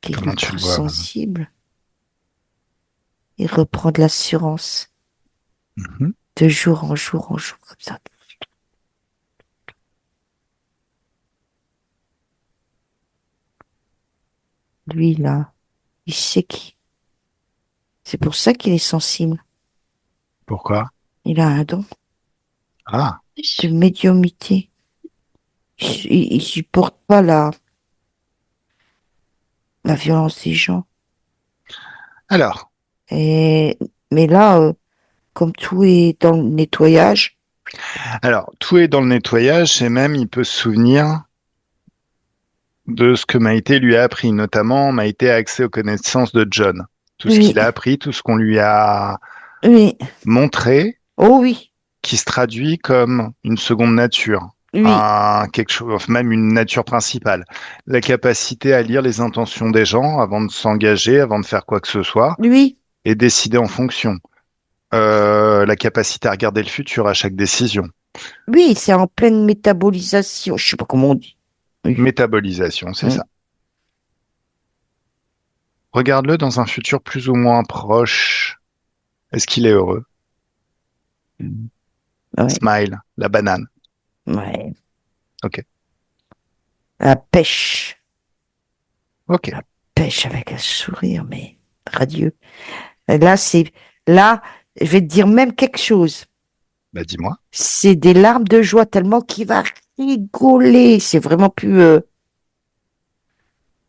qui est Comment tu ultra le vois maintenant? sensible, il reprend de l'assurance Mhm. de jour en jour en jour, comme ça. Lui, là, il sait qui. C'est pour ça qu'il est sensible. Pourquoi? Il a un don Ah. de médiumnité. Il supporte pas la violence des gens. Alors, Et, mais là, comme tout est dans le nettoyage, tout est dans le nettoyage et même il peut se souvenir de ce que Maïté lui a appris. Notamment, Maïté a accès aux connaissances de John. Tout ce oui, qu'il a appris, tout ce qu'on lui a oui, montré, oh oui, qui se traduit comme une seconde nature, oui, quelque chose, même une nature principale. La capacité à lire les intentions des gens avant de s'engager, avant de faire quoi que ce soit, oui, et décider en fonction. La capacité à regarder le futur à chaque décision. oui, c'est en pleine métabolisation. Je sais pas comment on dit. Oui. Métabolisation, c'est Mm. ça. Regarde-le dans un futur plus ou moins proche. Est-ce qu'il est heureux? Mm. Ouais, Smile, la banane. ouais. Ok. La pêche. Ok. La pêche avec un sourire, mais radieux. Et là, là, je vais te dire même quelque chose. Bah dis-moi. C'est des larmes de joie tellement qu'il va rigoler. C'est vraiment plus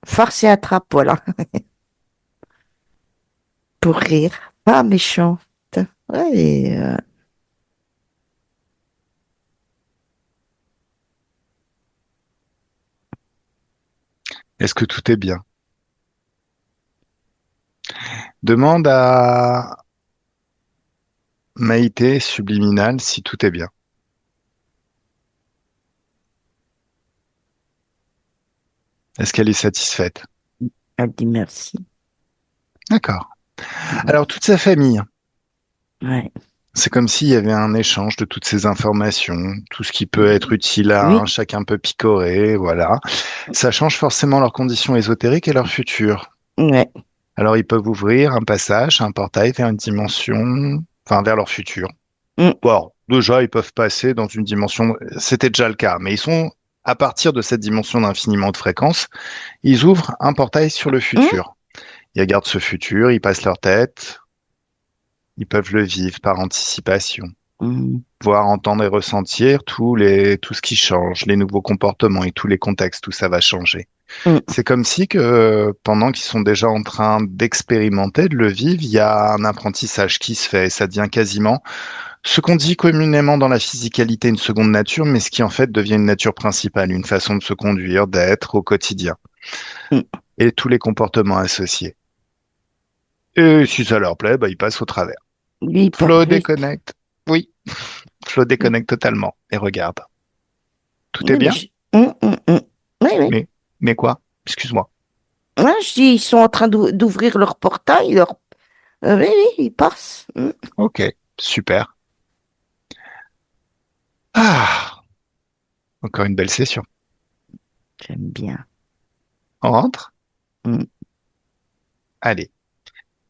farce et attrape, voilà. Pour rire. Pas méchante. Ouais, Est-ce que tout est bien? Demande à Maïté subliminal si tout est bien. Est-ce qu'elle est satisfaite? elle dit merci. D'accord. Alors toute sa famille, Ouais. c'est comme s'il y avait un échange de toutes ces informations, tout ce qui peut être utile à un, Oui, chacun peut picorer, voilà. Ça change forcément leurs conditions ésotériques et leur futur. ouais. Alors ils peuvent ouvrir un passage, un portail vers une dimension, enfin vers leur futur. Mm, Bon, déjà ils peuvent passer dans une dimension, c'était déjà le cas, mais ils sont à partir de cette dimension d'infiniment de fréquences, ils ouvrent un portail sur le mm, futur. Ils regardent ce futur, ils passent leur tête, ils peuvent le vivre par anticipation, mm, voir, entendre et ressentir tout ce qui change, les nouveaux comportements et tous les contextes où ça va changer. mm. C'est comme si que pendant qu'ils sont déjà en train d'expérimenter, de le vivre, il y a un apprentissage qui se fait. Ça devient quasiment ce qu'on dit communément dans la physicalité une seconde nature, mais ce qui en fait devient une nature principale, une façon de se conduire, d'être au quotidien Mm. et tous les comportements associés. Et si ça leur plaît, bah, ils passent au travers. Lui, il part Flo vite. déconnecte. Oui, Flo Mm. déconnecte totalement et regarde. Tout est Oui, mais bien? mm, mm, mm. Oui, oui. Mais quoi? Excuse-moi. Ouais, je dis, ils sont en train d'ouvrir leur portail. Oui, oui, ils passent. Ok, super. Ah, encore une belle session. J'aime bien. On rentre? Mm. Allez.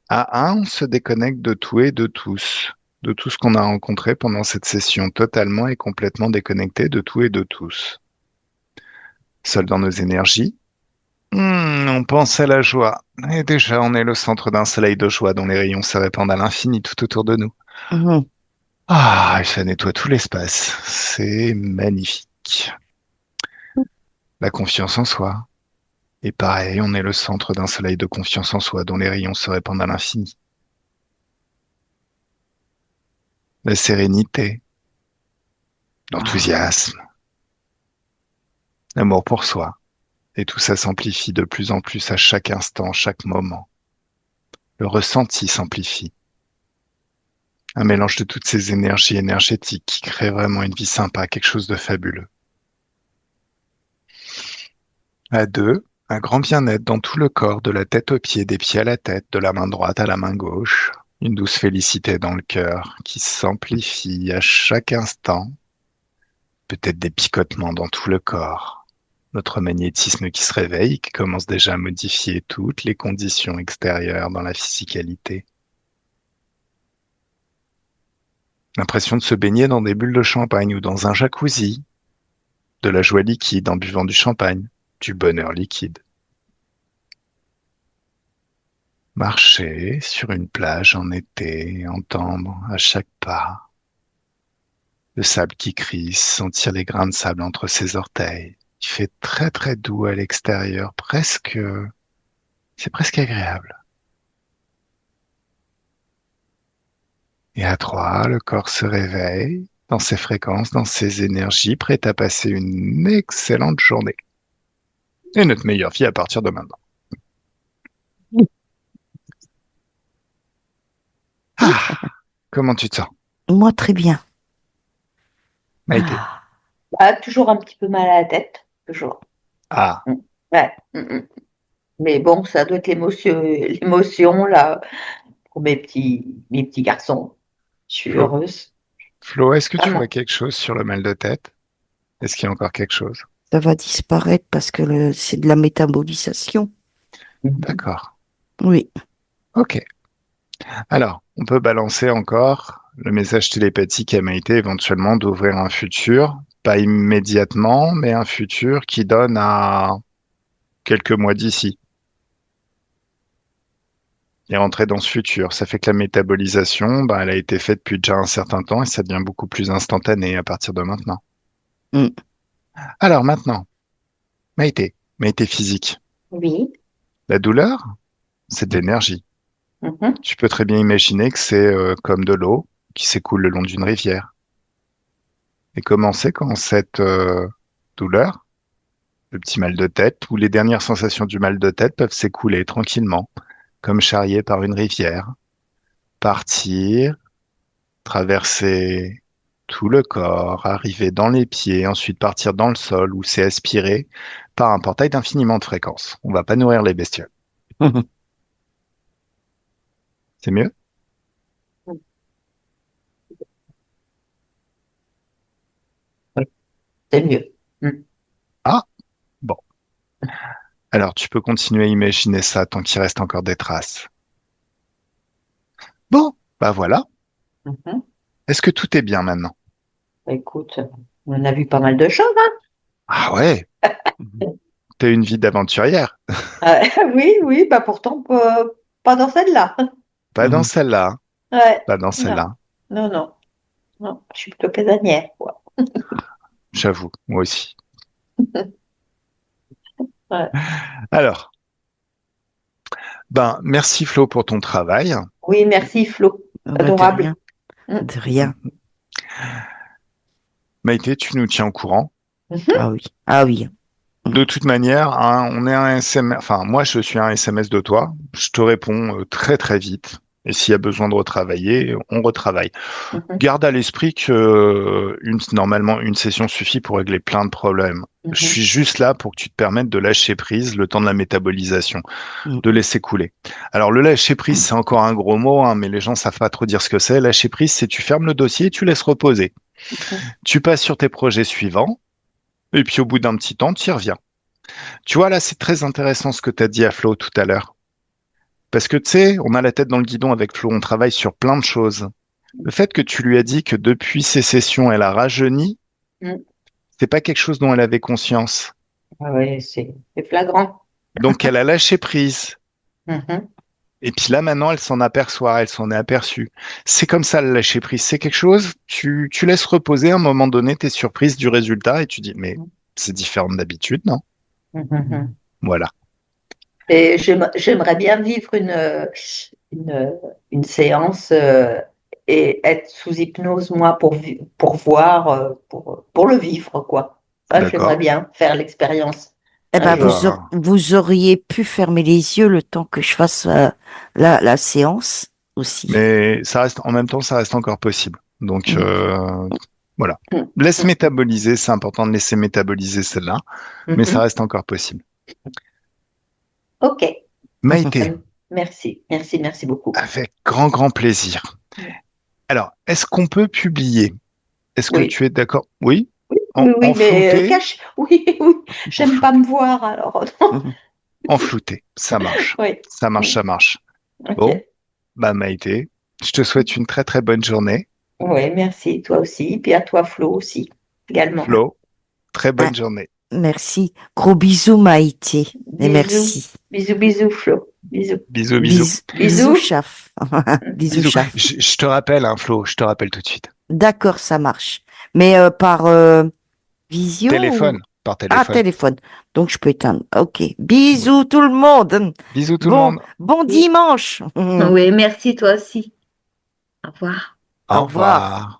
À un, on se déconnecte de tout et de tout ce qu'on a rencontré pendant cette session, totalement et complètement déconnecté de tout et de tous. Seul dans nos énergies, on pense à la joie. Et déjà, on est le centre d'un soleil de joie dont les rayons se répandent à l'infini tout autour de nous. Mhm. Ah, et ça nettoie tout l'espace. C'est magnifique. La confiance en soi. Et pareil, on est le centre d'un soleil de confiance en soi dont les rayons se répandent à l'infini. La sérénité, Ah, l'enthousiasme, l'amour pour soi. Et tout ça s'amplifie de plus en plus à chaque instant, chaque moment. Le ressenti s'amplifie. Un mélange de toutes ces énergies énergétiques qui crée vraiment une vie sympa, quelque chose de fabuleux. À deux, un grand bien-être dans tout le corps, de la tête aux pieds, des pieds à la tête, de la main droite à la main gauche. Une douce félicité dans le cœur qui s'amplifie à chaque instant. Peut-être des picotements dans tout le corps. Notre magnétisme qui se réveille, qui commence déjà à modifier toutes les conditions extérieures dans la physicalité. L'impression de se baigner dans des bulles de champagne ou dans un jacuzzi, de la joie liquide en buvant du champagne, du bonheur liquide. Marcher sur une plage en été, entendre à chaque pas le sable qui crisse, sentir les grains de sable entre ses orteils. Il fait très très doux à l'extérieur, c'est presque agréable. Et à trois, le corps se réveille dans ses fréquences, dans ses énergies, prêt à passer une excellente journée. Et notre meilleure vie à partir de maintenant. Ah, comment tu te sens? moi, très bien. Maïté. Ah, Ah, toujours un petit peu mal à la tête, toujours. Ah, Mm. Ouais. Mais bon, ça doit être l'émotion là pour mes petits garçons. Je suis Flo, heureuse. Flo, est-ce que tu vois Vraiment. quelque chose sur le mal de tête? Est-ce qu'il y a encore quelque chose? ça va disparaître parce que c'est de la métabolisation. Mhm. D'accord. Oui. Ok. Alors, on peut balancer encore le message télépathique à Maïté éventuellement d'ouvrir un futur, pas immédiatement, mais un futur qui donne à quelques mois d'ici. Et rentrer dans ce futur. Ça fait que la métabolisation, bah, elle a été faite depuis déjà un certain temps et ça devient beaucoup plus instantané à partir de maintenant. Mm. Alors maintenant, Maïté physique. Oui. La douleur, c'est de l'énergie. Mhm. Tu peux très bien imaginer que c'est comme de l'eau qui s'écoule le long d'une rivière. Et comment c'est quand cette douleur, le petit mal de tête ou les dernières sensations du mal de tête peuvent s'écouler tranquillement, comme charriées par une rivière, partir, traverser tout le corps, arriver dans les pieds, ensuite partir dans le sol où c'est aspiré par un portail d'infiniment de fréquences. On va pas nourrir les bestioles. C'est mieux? Oui, c'est mieux. Mm. Ah, bon. Alors tu peux continuer à imaginer ça tant qu'il reste encore des traces. Bon, bah voilà. Mhm. Est-ce que tout est bien maintenant? Écoute, on a vu pas mal de choses, hein. Ah ouais, t'as une vie d'aventurière. Oui, oui, bah pourtant pas dans celle-là. Pas dans celle-là, hein. Ouais, Pas dans non, celle-là. non, non, non, je suis plutôt casanière, quoi. J'avoue, moi aussi. Ouais. Alors, ben, merci Flo pour ton travail. Oui, merci Flo, Ah bah, de adorable. rien. Mm. De rien. Maïté, tu nous tiens au courant. Mhm. Ah oui. Ah oui. De toute manière, hein, on est un SMS, enfin, moi, je suis un SMS de toi. Je te réponds très, très vite. Et s'il y a besoin de retravailler, on retravaille. Mhm, Garde à l'esprit que normalement, une session suffit pour régler plein de problèmes. Je mhm. suis juste là pour que tu te permettes de lâcher prise le temps de la métabolisation, Mm. de laisser couler. Alors, le lâcher prise, c'est encore un gros mot, hein, mais les gens savent pas trop dire ce que c'est. Lâcher prise, c'est tu fermes le dossier et tu laisses reposer. Mhm. Tu passes sur tes projets suivants, et puis au bout d'un petit temps, tu y reviens. Tu vois, là, c'est très intéressant ce que tu as dit à Flo tout à l'heure. Parce que tu sais, on a la tête dans le guidon avec Flo, on travaille sur plein de choses. Le fait que tu lui as dit que depuis ces sessions, elle a rajeuni, Mm. c'est pas quelque chose dont elle avait conscience. Ah ouais, c'est flagrant. Donc elle a lâché prise. Mhm. Et puis là maintenant, elle s'en aperçoit, elle s'en est aperçue. C'est comme ça le lâcher prise. C'est quelque chose, tu laisses reposer à un moment donné tes surprises du résultat et tu dis, mais c'est différent d'habitude, non? Mhm. Voilà. Et j'aimerais bien vivre une, une séance et être sous hypnose, moi, pour voir, pour le vivre, quoi. Ça, j'aimerais D'accord. bien faire l'expérience Eh un ben, jour. vous auriez pu fermer les yeux le temps que je fasse la séance aussi. Mais ça reste, en même temps, ça reste encore possible. Donc, Mm. voilà. Mhm. Laisse Mhm. métaboliser, c'est important de laisser métaboliser celle-là, mais ça Mhm. reste encore possible. Ok. Maïté, Merci, merci, merci beaucoup. avec grand, grand plaisir. Alors, est-ce qu'on peut publier? Est-ce que Oui, tu es d'accord? Oui? oui, En oui, mais flouté? cache. Oui, oui. En J'aime pas flouté. me voir alors. Mhm. En flouté. Ça marche. Oui. Ça marche, Mm. ça marche. Ok. Bon, bah Maïté, je te souhaite une très, très bonne journée. Oui, merci, toi aussi. Puis à toi, Flo, aussi, également. Flo, très Ah, bonne journée. merci. Gros bisous, Maïté. Et Bisous. merci. Bisous, bisous, Flo. Bisous. Bisous, bisous. Bisous, Bisous. chaf. Bisous, Bisous. chaf. Je te rappelle, hein, Flo, je te rappelle tout de suite. D'accord, ça marche. Mais par visio ou... Téléphone, par Ah, téléphone. téléphone. Donc, je peux éteindre. Ok. Bisous, tout le monde. Bisous tout le monde. Bon Oui, dimanche. oui, merci, toi aussi. Au revoir. Au Au revoir. revoir.